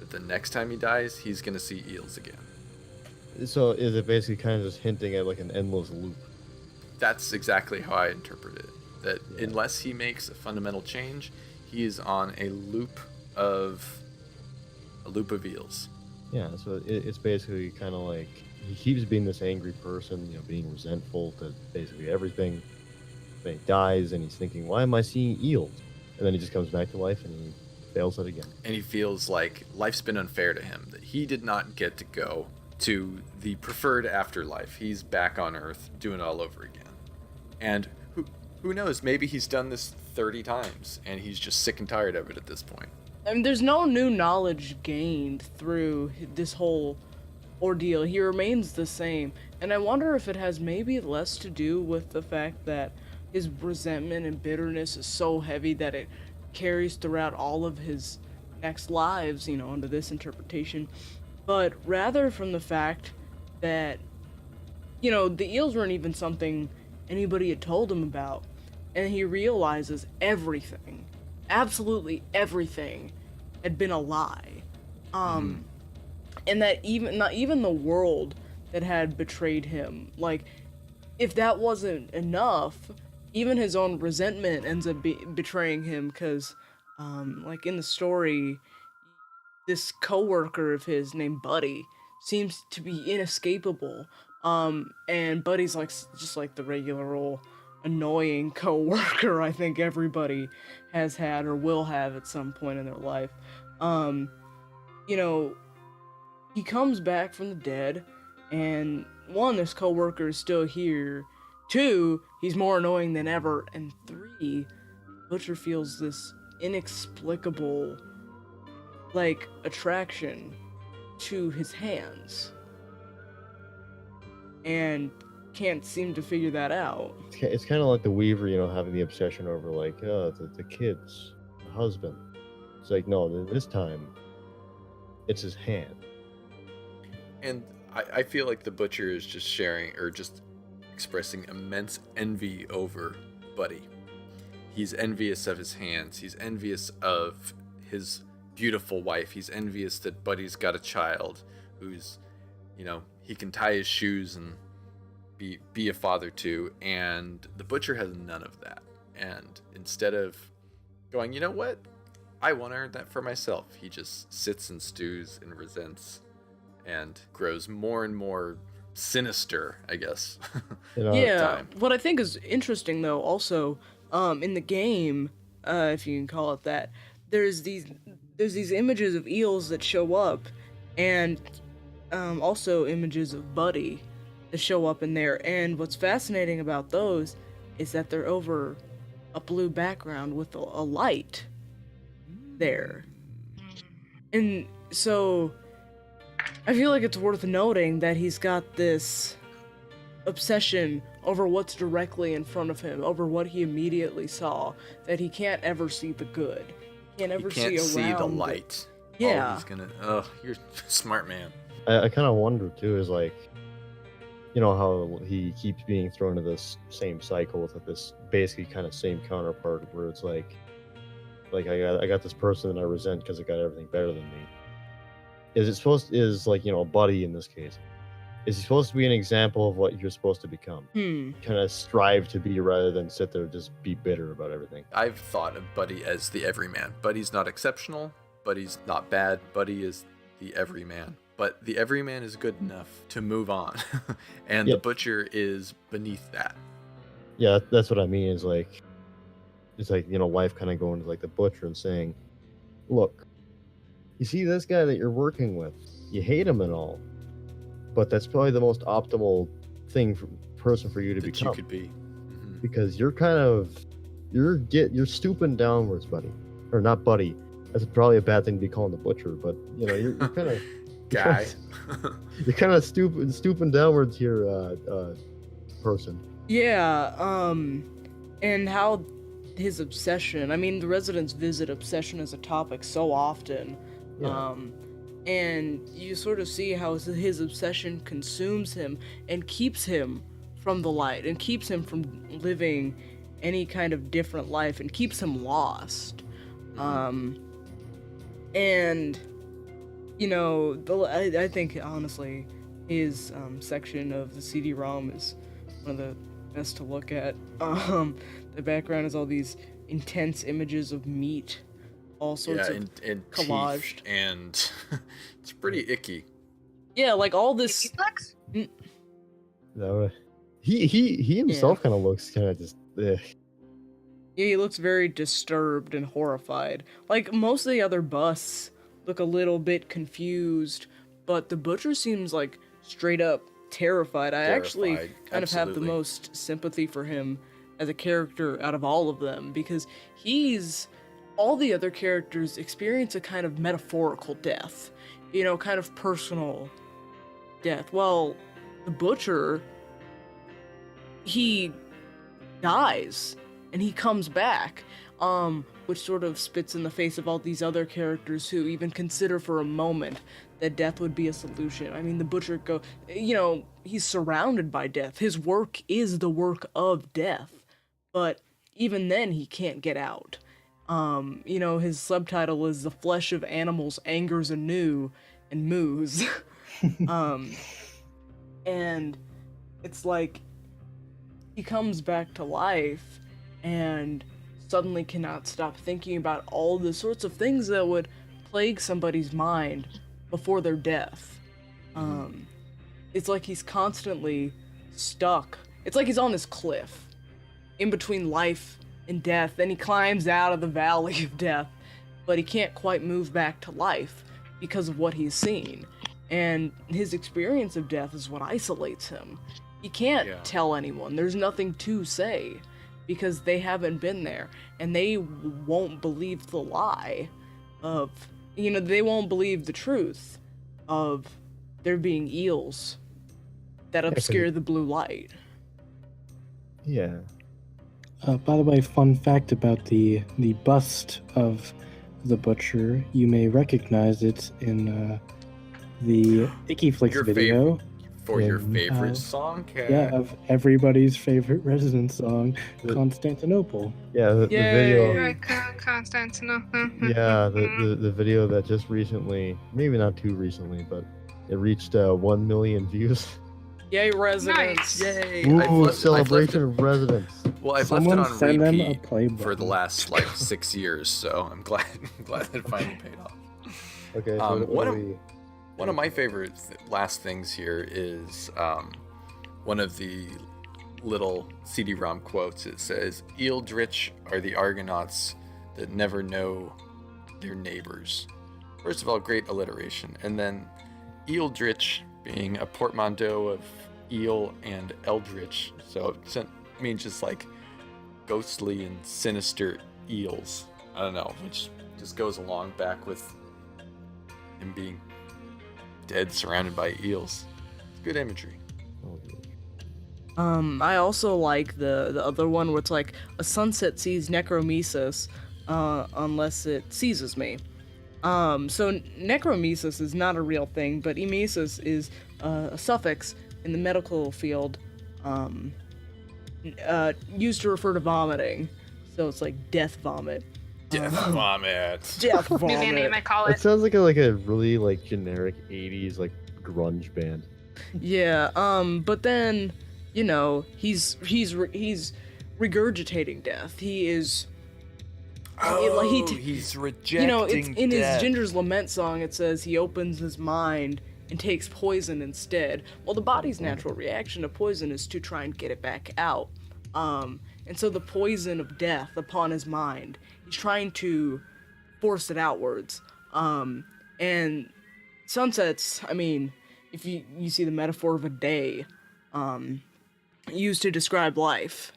Speaker 3: that the next time he dies, he's going to see eels again.
Speaker 4: So is it basically kind of just hinting at like an endless loop?
Speaker 3: That's exactly how I interpret it. That unless he makes a fundamental change, he is on a loop of eels. Yeah,
Speaker 4: so it's basically kind of like he keeps being this angry person, you know, being resentful to basically everything. Then he dies and he's thinking, why am I seeing eels? And then he just comes back to life and he fails it again.
Speaker 3: And he feels like life's been unfair to him, that he did not get to go to the preferred afterlife. He's back on Earth doing it all over again. And who knows, maybe he's done this 30 times and he's just sick and tired of it at this point.
Speaker 2: I mean, there's no new knowledge gained through this whole ordeal. He remains the same. And I wonder if it has maybe less to do with the fact that his resentment and bitterness is so heavy that it carries throughout all of his next lives, you know, under this interpretation. But rather from the fact that, you know, the eels weren't even something anybody had told him about. And he realizes everything, absolutely everything, had been a lie. And that not even the world that had betrayed him. Like, if that wasn't enough, even his own resentment ends up betraying him, because, like in the story, this coworker of his named Buddy seems to be inescapable. And Buddy's like just like the regular old annoying coworker I think everybody has had or will have at some point in their life. You know, he comes back from the dead, and one, this coworker is still here. Two, he's more annoying than ever. And three, Butcher feels this inexplicable, like, attraction to his hands. And can't seem to figure that out.
Speaker 4: It's kind of like the Weaver, you know, having the obsession over, like, the kids, the husband. It's like, no, this time, it's his hand.
Speaker 3: And I feel like the Butcher is just sharing, or just expressing immense envy over Buddy. He's envious of his hands. He's envious of his beautiful wife. He's envious that Buddy's got a child who's, you know, he can tie his shoes and be a father to. And the Butcher has none of that. And instead of going, you know what? I want to earn that for myself. He just sits and stews and resents and grows more and more sinister, I guess.
Speaker 2: Yeah, what I think is interesting, though, also, in the game, if you can call it that, there's these images of eels that show up, and also images of Buddy that show up in there. And what's fascinating about those is that they're over a blue background with a light there. And so I feel like it's worth noting that he's got this obsession over what's directly in front of him, over what he immediately saw, that he can't ever see the good. He can't
Speaker 3: see the light.
Speaker 2: Yeah.
Speaker 3: You're a smart man.
Speaker 4: I kind of wonder too, is like, you know, how he keeps being thrown into this same cycle with this basically kind of same counterpart, where it's like I got this person that I resent because it got everything better than me. is like, Buddy in this case, is he supposed to be an example of what you're supposed to become? Kind of strive to be rather than sit there and just be bitter about everything.
Speaker 3: I've thought of Buddy as the everyman. Buddy's not exceptional. Buddy's not bad. Buddy is the everyman. But the everyman is good enough to move on. And the butcher is beneath that.
Speaker 4: Yeah, that's what I mean. It's like, wife kind of going to like the butcher and saying, look, you see this guy that you're working with, you hate him and all, but that's probably the most optimal person for you to become.
Speaker 3: You could be. Mm-hmm.
Speaker 4: Because you're you're stooping downwards, buddy. Or not buddy. That's probably a bad thing to be calling the butcher, but you're kind of
Speaker 3: guy.
Speaker 4: You're kind of stooping downwards here, person.
Speaker 2: Yeah, and how his obsession, I mean, the residents visit obsession as a topic so often, and you sort of see how his obsession consumes him and keeps him from the light and keeps him from living any kind of different life and keeps him lost. And, I think, honestly, his section of the CD-ROM is one of the best to look at. The background is all these intense images of meat, all sorts of
Speaker 3: and
Speaker 2: collaged.
Speaker 3: And it's pretty icky.
Speaker 2: Yeah, like all this...
Speaker 4: No, he himself kind of looks kind of just...
Speaker 2: Yeah, he looks very disturbed and horrified. Like, most of the other busts look a little bit confused, but the butcher seems like straight up terrified. I actually kind of have the most sympathy for him as a character out of all of them, because all the other characters experience a kind of metaphorical death, kind of personal death. Well, the butcher, he dies and he comes back, which sort of spits in the face of all these other characters who even consider for a moment that death would be a solution. I mean, the butcher he's surrounded by death. His work is the work of death, but even then he can't get out. His subtitle is "The Flesh of Animals Angers Anew and Moos." And it's like he comes back to life and suddenly cannot stop thinking about all the sorts of things that would plague somebody's mind before their death. It's like he's constantly stuck. It's like he's on this cliff in between life and death, and he climbs out of the valley of death, but he can't quite move back to life because of what he's seen. And his experience of death is what isolates him. He can't tell anyone. There's nothing to say because they haven't been there, and they won't believe the lie of, they won't believe the truth of there being eels that obscure the blue light.
Speaker 4: Yeah.
Speaker 5: By the way, fun fact about the bust of the butcher, you may recognize it in the Icky Flicks video.
Speaker 3: Your favorite song, Kat.
Speaker 5: Yeah, of everybody's favorite resident song, Constantinople.
Speaker 4: Yeah, the video.
Speaker 6: Constantinople.
Speaker 4: Yeah, the video that just recently, maybe not too recently, but it reached 1 million views.
Speaker 2: Yay, residents!
Speaker 6: Nice.
Speaker 3: Yay!
Speaker 4: Ooh, celebration of residents.
Speaker 3: Well, I've left it on repeat for the last 6 years, so I'm glad that it finally paid off.
Speaker 4: Okay, so
Speaker 3: one of my favorite last things here is one of the little CD-ROM quotes. It says, "Ealdritch are the Argonauts that never know their neighbors." First of all, great alliteration. And then Ealdritch being a portmanteau of eel and eldritch. So it means just like ghostly and sinister eels. I don't know, which just goes along back with him being dead surrounded by eels. It's good imagery.
Speaker 2: I also like the other one where it's like a sunset sees necromesis unless it seizes me. So necromesis is not a real thing, but emesis is a suffix in the medical field used to refer to vomiting. So it's like death vomit.
Speaker 3: Death vomit.
Speaker 2: Death
Speaker 6: New band name,
Speaker 2: vomit.
Speaker 6: I call
Speaker 4: It
Speaker 6: it.
Speaker 4: sounds like a really like generic '80s like grunge band.
Speaker 2: Yeah. But then, he's regurgitating death. He is.
Speaker 3: He's rejecting
Speaker 2: It's in his
Speaker 3: death.
Speaker 2: Ginger's Lament song. It says he opens his mind and takes poison instead. Well, the body's natural reaction to poison is to try and get it back out. And so the poison of death upon his mind, he's trying to force it outwards. And sunsets, I mean, if you see the metaphor of a day, used to describe life.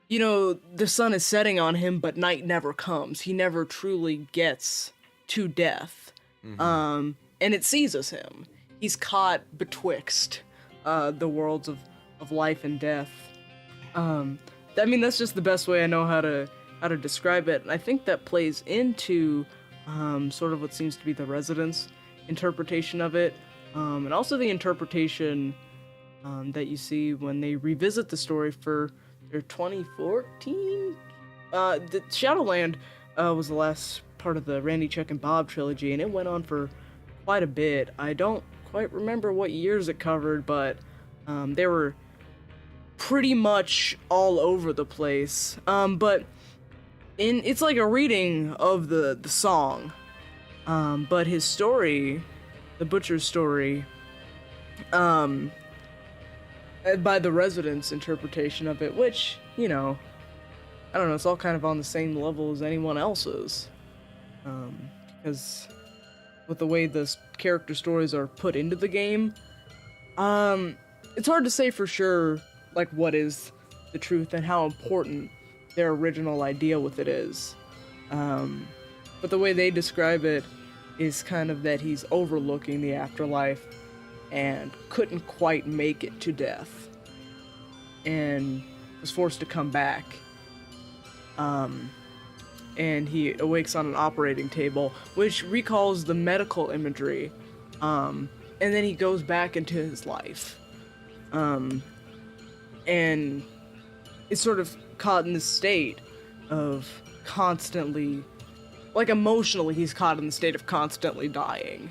Speaker 2: The sun is setting on him, but night never comes. He never truly gets to death. And it seizes him. He's caught betwixt the worlds of life and death. That's just the best way I know how to describe it. And I think that plays into sort of what seems to be the Residents' interpretation of it. And also the interpretation that you see when they revisit the story for their 2014. The Shadowland was the last part of the Randy, Chuck, and Bob trilogy, and it went on for quite a bit. I don't quite remember what years it covered, but they were pretty much all over the place. But it's like a reading of the song, but his story, the Butcher's story, by the Residents' interpretation of it, which, I don't know, it's all kind of on the same level as anyone else's. Because with the way the character stories are put into the game, it's hard to say for sure, like, what is the truth and how important their original idea with it is. But the way they describe it is kind of that he's overlooking the afterlife and couldn't quite make it to death, and was forced to come back. And he awakes on an operating table, which recalls the medical imagery, and then he goes back into his life. And is sort of caught in this state of constantly, like emotionally, he's caught in the state of constantly dying.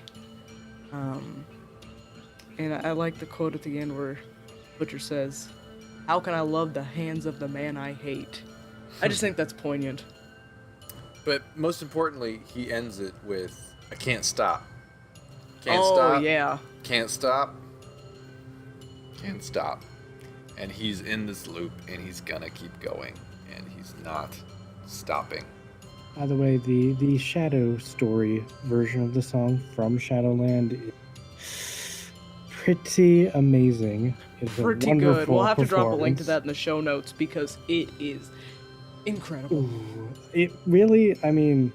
Speaker 2: And I like the quote at the end where Butcher says, "How can I love the hands of the man I hate?" I just think that's poignant.
Speaker 3: But most importantly, he ends it with, "I can't stop. Can't
Speaker 2: Oh,
Speaker 3: stop.
Speaker 2: yeah.
Speaker 3: Can't stop. Can't stop." And he's in this loop, and he's gonna keep going, and he's not stopping.
Speaker 5: By the way, the Shadow Story version of the song from Shadowland is pretty amazing. It's a
Speaker 2: Pretty good.
Speaker 5: wonderful
Speaker 2: We'll have to drop a link to
Speaker 5: performance.
Speaker 2: that in the show notes because it is incredible.
Speaker 5: Ooh, it really, I mean,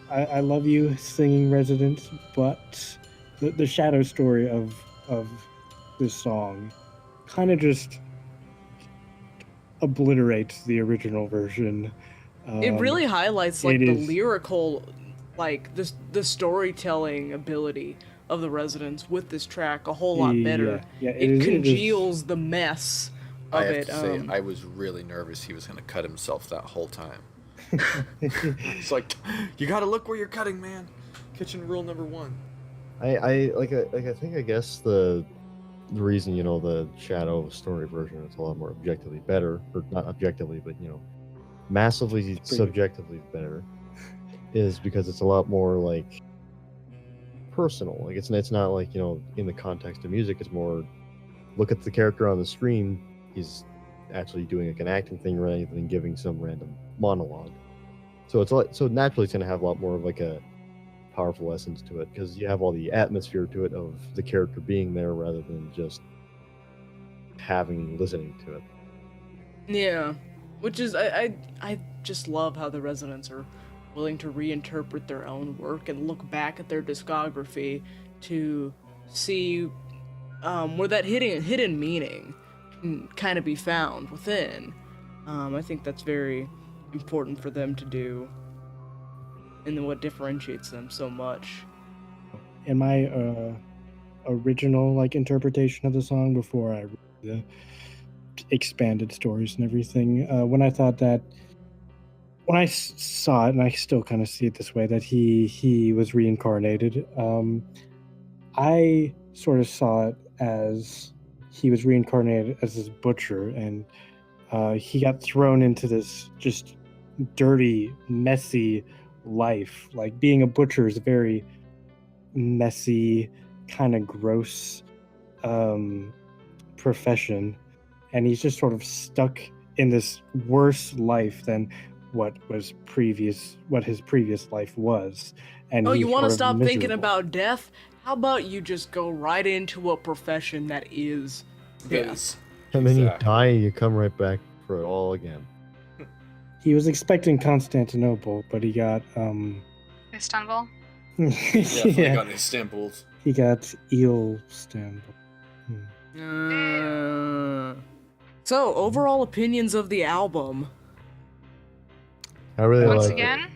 Speaker 5: I love you singing Residents, but the Shadow Story of this song kind of just obliterates the original version.
Speaker 2: It really highlights like
Speaker 5: it
Speaker 2: the
Speaker 5: is-
Speaker 2: lyrical, like the storytelling ability of the Residents with this track a whole lot better.
Speaker 5: Yeah,
Speaker 2: It
Speaker 5: is-
Speaker 2: congeals the mess of
Speaker 3: I have
Speaker 2: it.
Speaker 3: to say, I was really nervous he was gonna cut himself that whole time. It's like, you gotta look where you're cutting, man. Kitchen rule number 1.
Speaker 4: I think I guess the reason the Shadow Story version is a lot more objectively better, or not objectively, but massively subjectively better, is because it's a lot more like personal. Like it's not like in the context of music. It's more look at the character on the screen. He's actually doing like an acting thing rather than giving some random monologue. So so naturally it's gonna have a lot more of like a powerful essence to it because you have all the atmosphere to it of the character being there rather than just listening to it.
Speaker 2: Yeah, which is I just love how the Residents are willing to reinterpret their own work and look back at their discography to see where that hidden meaning can kind of be found within. I think that's very important for them to do, and then what differentiates them so much.
Speaker 5: In my original interpretation of the song before I read the expanded stories and everything, when I thought that when I saw it, and I still kind of see it this way, that he was reincarnated. I sort of saw it as he was reincarnated as this butcher, and he got thrown into this just dirty, messy life. Like being a butcher is a very messy, kind of gross profession, and he's just sort of stuck in this worse life than what his previous life was. And
Speaker 2: you want to
Speaker 5: sort of
Speaker 2: stop thinking
Speaker 5: miserable.
Speaker 2: about death? How about you just go right into a profession that is death?
Speaker 4: And then you die, you come right back for it all again.
Speaker 5: He was expecting Constantinople, but he got
Speaker 6: Istanbul.
Speaker 3: Definitely got Istanbul.
Speaker 5: He got Istanbul.
Speaker 2: So, overall opinions of the album.
Speaker 4: I really
Speaker 6: Once
Speaker 4: like
Speaker 6: again,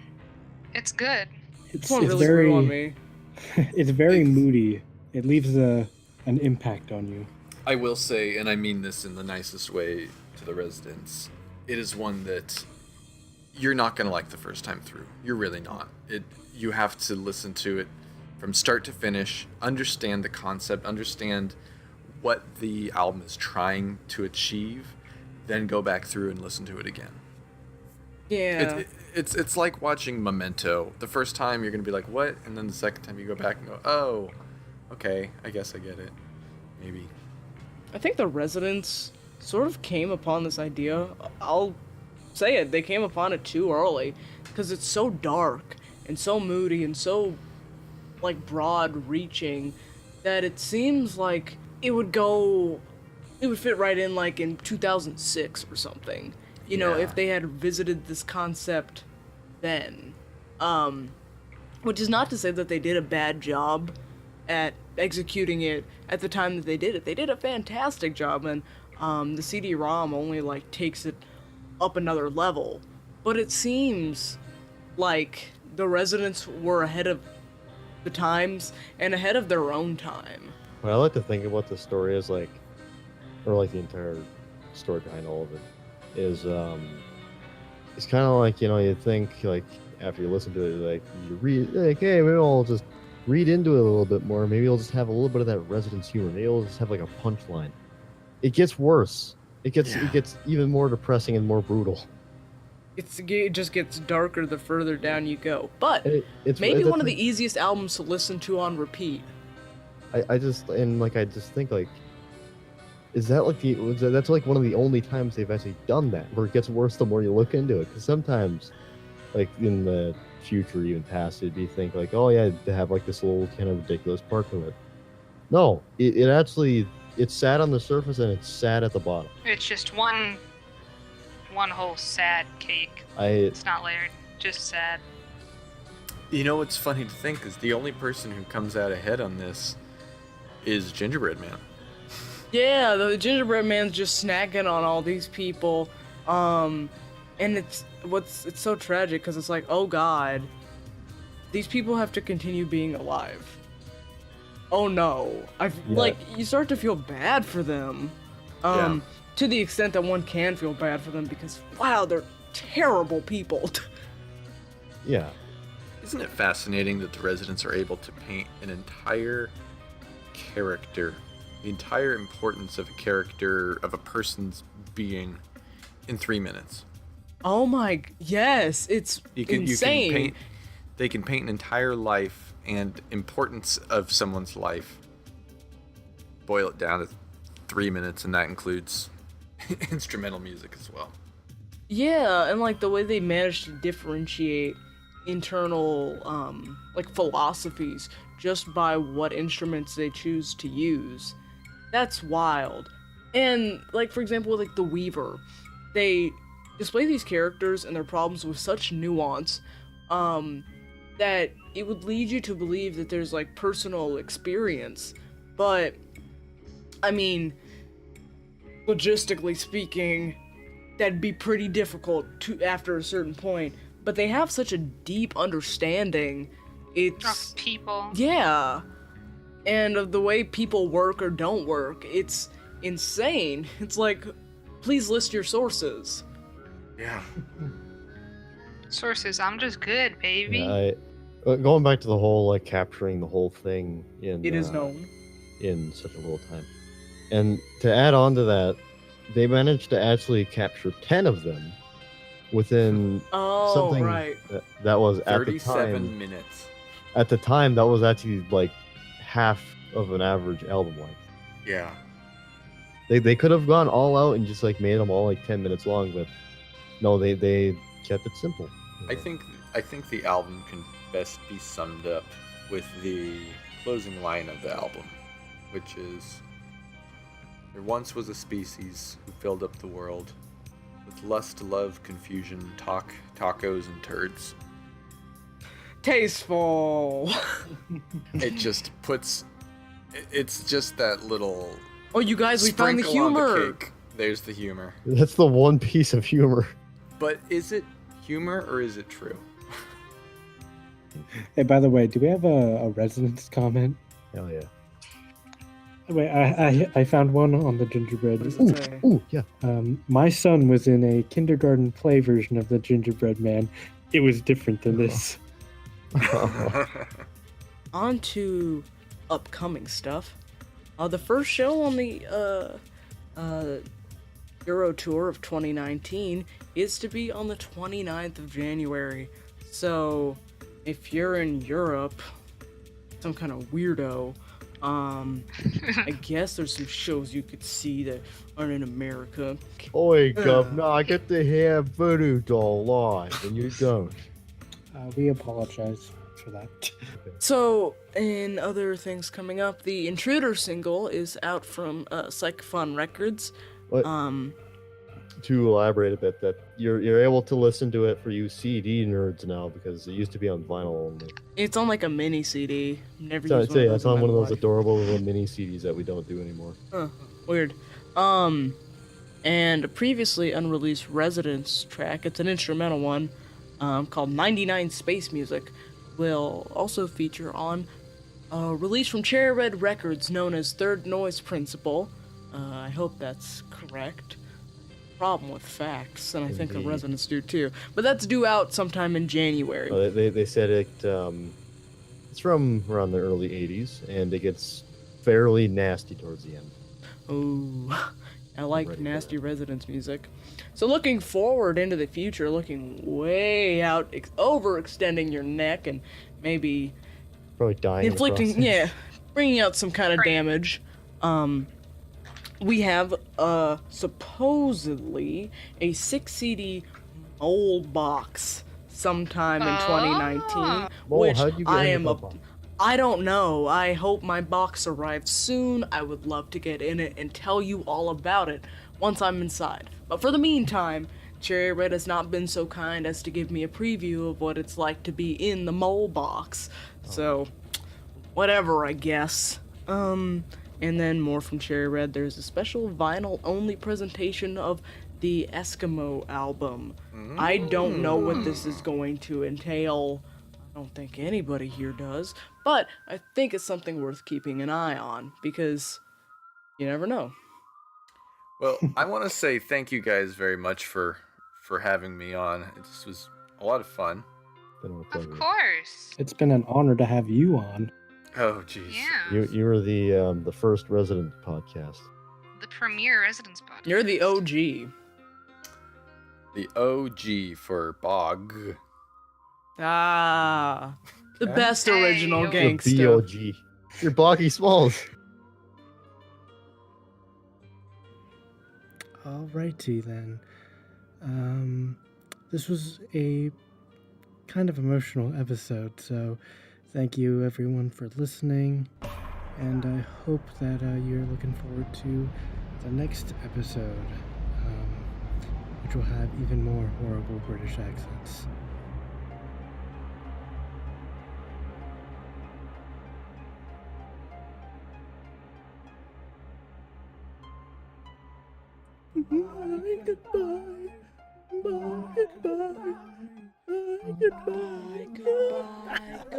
Speaker 6: it's good.
Speaker 2: This one really grew on me.
Speaker 5: It's very moody. It leaves an impact on you.
Speaker 3: I will say, and I mean this in the nicest way to the residents, it is one that you're not going to like the first time through. You're really not. You have to listen to it from start to finish, understand the concept, understand what the album is trying to achieve, then go back through and listen to it again.
Speaker 2: Yeah.
Speaker 3: It's like watching Memento. The first time you're going to be like, what? And then the second time you go back and go, oh, okay, I guess I get it. Maybe.
Speaker 2: I think the residents sort of came upon this idea. I'll say it, they came upon it too early because it's so dark and so moody and so like broad reaching that it seems like it would fit right in like in 2006 or something. You know, if they had visited this concept then. Which is not to say that they did a bad job at executing it at the time that they did it. They did a fantastic job, and the CD-ROM only like takes it up another level. But it seems like the residents were ahead of the times and ahead of their own time.
Speaker 4: What I like to think of what the story is like, or like the entire story behind all of it, is it's kind of like, you know, you think like after you listen to it, like you read like, hey, maybe I'll just read into it a little bit more. Maybe I'll just have a little bit of that residence humor. Maybe I'll just have like a punchline. It gets worse. It gets even more depressing and more brutal.
Speaker 2: It just gets darker the further down you go. But
Speaker 4: it's
Speaker 2: maybe one of the easiest albums to listen to on repeat.
Speaker 4: I just think like, is that like that's like one of the only times they've actually done that, where it gets worse the more you look into it. Because sometimes, like in the future, even past, you think like, oh yeah, to have like this little kind of ridiculous part to it. No, it actually, it's sad on the surface and it's sad at the bottom.
Speaker 6: It's just one whole sad cake. It's not layered, just sad.
Speaker 3: You know what's funny to think is the only person who comes out ahead on this is Gingerbread Man.
Speaker 2: Yeah, the Gingerbread Man's just snacking on all these people, and it's so tragic because it's like, oh god, these people have to continue being alive. Oh no, like you start to feel bad for them, to the extent that one can feel bad for them because wow, they're terrible people.
Speaker 4: Yeah.
Speaker 3: Isn't it fascinating that the residents are able to paint an entire character, the entire importance of a character, of a person's being, in 3 minutes?
Speaker 2: Oh my, yes, it's insane.
Speaker 3: They can paint an entire life and importance of someone's life, boil it down to 3 minutes, and that includes instrumental music as well.
Speaker 2: Yeah, and like the way they managed to differentiate internal like philosophies just by what instruments they choose to use. That's wild. And like for example, like the Weaver, they display these characters and their problems with such nuance that it would lead you to believe that there's like personal experience, but I mean, logistically speaking, that'd be pretty difficult to after a certain point. But they have such a deep understanding. It's
Speaker 6: of people.
Speaker 2: Yeah. And of the way people work or don't work. It's insane. It's like, please list your sources.
Speaker 3: Yeah.
Speaker 6: Sources, I'm just good, baby.
Speaker 4: Yeah, going back to the whole like capturing the whole thing in
Speaker 2: It is known.
Speaker 4: in such a little time, and to add on to that, they managed to actually capture 10 of them within something
Speaker 2: Right.
Speaker 4: that was at the
Speaker 3: 37
Speaker 4: time.
Speaker 3: minutes.
Speaker 4: At the time, that was actually like half of an average album length.
Speaker 3: Yeah.
Speaker 4: They could have gone all out and just like made them all like 10 minutes long, but no, they kept it simple.
Speaker 3: I think the album can best be summed up with the closing line of the album, which is, "There once was a species who filled up the world with lust, love, confusion, tacos, and turds."
Speaker 2: Tasteful.
Speaker 3: It just puts, it's just that little.
Speaker 2: Oh, you guys, we found the
Speaker 3: sprinkle on
Speaker 2: humor.
Speaker 3: cake. There's the humor.
Speaker 4: That's the one piece of humor.
Speaker 3: But is it humor or is it true?
Speaker 5: Hey, by the way, do we have a resonance comment?
Speaker 4: Hell yeah.
Speaker 5: Wait, I found one on the gingerbread.
Speaker 2: What does it say?
Speaker 4: Ooh, yeah.
Speaker 5: My son was in a kindergarten play version of the Gingerbread Man. It was different than this.
Speaker 2: On to upcoming stuff. The first show on the Euro Tour of 2019 is to be on the 29th of January. So, if you're in Europe, some kind of weirdo, I guess there's some shows you could see that aren't in America.
Speaker 4: Oi, governor, I get to hear Voodoo Doll live, and you don't.
Speaker 5: We apologize for that.
Speaker 2: So, in other things coming up, the Intruder single is out from Psychophon Records.
Speaker 4: What? To elaborate a bit, that you're able to listen to it for you CD nerds now, because it used to be on vinyl only.
Speaker 2: It's on like a mini CD. Never
Speaker 4: So
Speaker 2: used
Speaker 4: I'd
Speaker 2: one
Speaker 4: say
Speaker 2: of those
Speaker 4: it's
Speaker 2: in
Speaker 4: on
Speaker 2: my
Speaker 4: one of those
Speaker 2: life.
Speaker 4: adorable little mini CDs that we don't do anymore.
Speaker 2: Huh, weird. And a previously unreleased Residence track, it's an instrumental one, called 99 Space Music, will also feature on a release from Cherry Red Records known as Third Noise Principle. I hope that's correct. Problem with facts, and I think the
Speaker 4: Indeed.
Speaker 2: Residents do too. But that's due out sometime in January.
Speaker 4: They said it. It's from around the early '80s, and it gets fairly nasty towards the end.
Speaker 2: Ooh, I like
Speaker 4: ready for
Speaker 2: nasty Residents music. So looking forward into the future, looking way out, overextending your neck and maybe
Speaker 4: Probably dying. in the
Speaker 2: inflicting,
Speaker 4: process.
Speaker 2: yeah, bringing out some kind of damage. We have supposedly a 6 CD mold box sometime in 2019,
Speaker 4: Mole,
Speaker 2: which
Speaker 4: how'd you get
Speaker 2: I
Speaker 4: into
Speaker 2: am
Speaker 4: that
Speaker 2: a.
Speaker 4: box?
Speaker 2: I don't know. I hope my box arrives soon. I would love to get in it and tell you all about it once I'm inside. But for the meantime, Cherry Red has not been so kind as to give me a preview of what it's like to be in the mole box. So, whatever, I guess. And then more from Cherry Red, there's a special vinyl-only presentation of the Eskimo album. I don't know what this is going to entail. I don't think anybody here does, but I think it's something worth keeping an eye on, because you never know.
Speaker 3: Well, I want to say thank you guys very much for having me on. This was a lot of fun.
Speaker 4: Been a
Speaker 6: Of
Speaker 4: pleasure.
Speaker 6: course.
Speaker 5: It's been an honor to have you on.
Speaker 3: Oh, jeez.
Speaker 6: Yeah.
Speaker 4: You were the first resident podcast.
Speaker 6: The premier residence podcast.
Speaker 2: You're the OG.
Speaker 3: The OG for Bog.
Speaker 2: Ah, the
Speaker 3: Okay.
Speaker 2: best
Speaker 6: Hey,
Speaker 2: original
Speaker 6: yo.
Speaker 4: The
Speaker 2: gangsta.
Speaker 4: BOG. You're Boggy Smalls.
Speaker 5: Alrighty then. This was a kind of emotional episode, so thank you everyone for listening, and I hope that you're looking forward to the next episode, which will have even more horrible British accents. Bye, goodbye. Bye, goodbye. Bye, goodbye.
Speaker 2: Goodbye.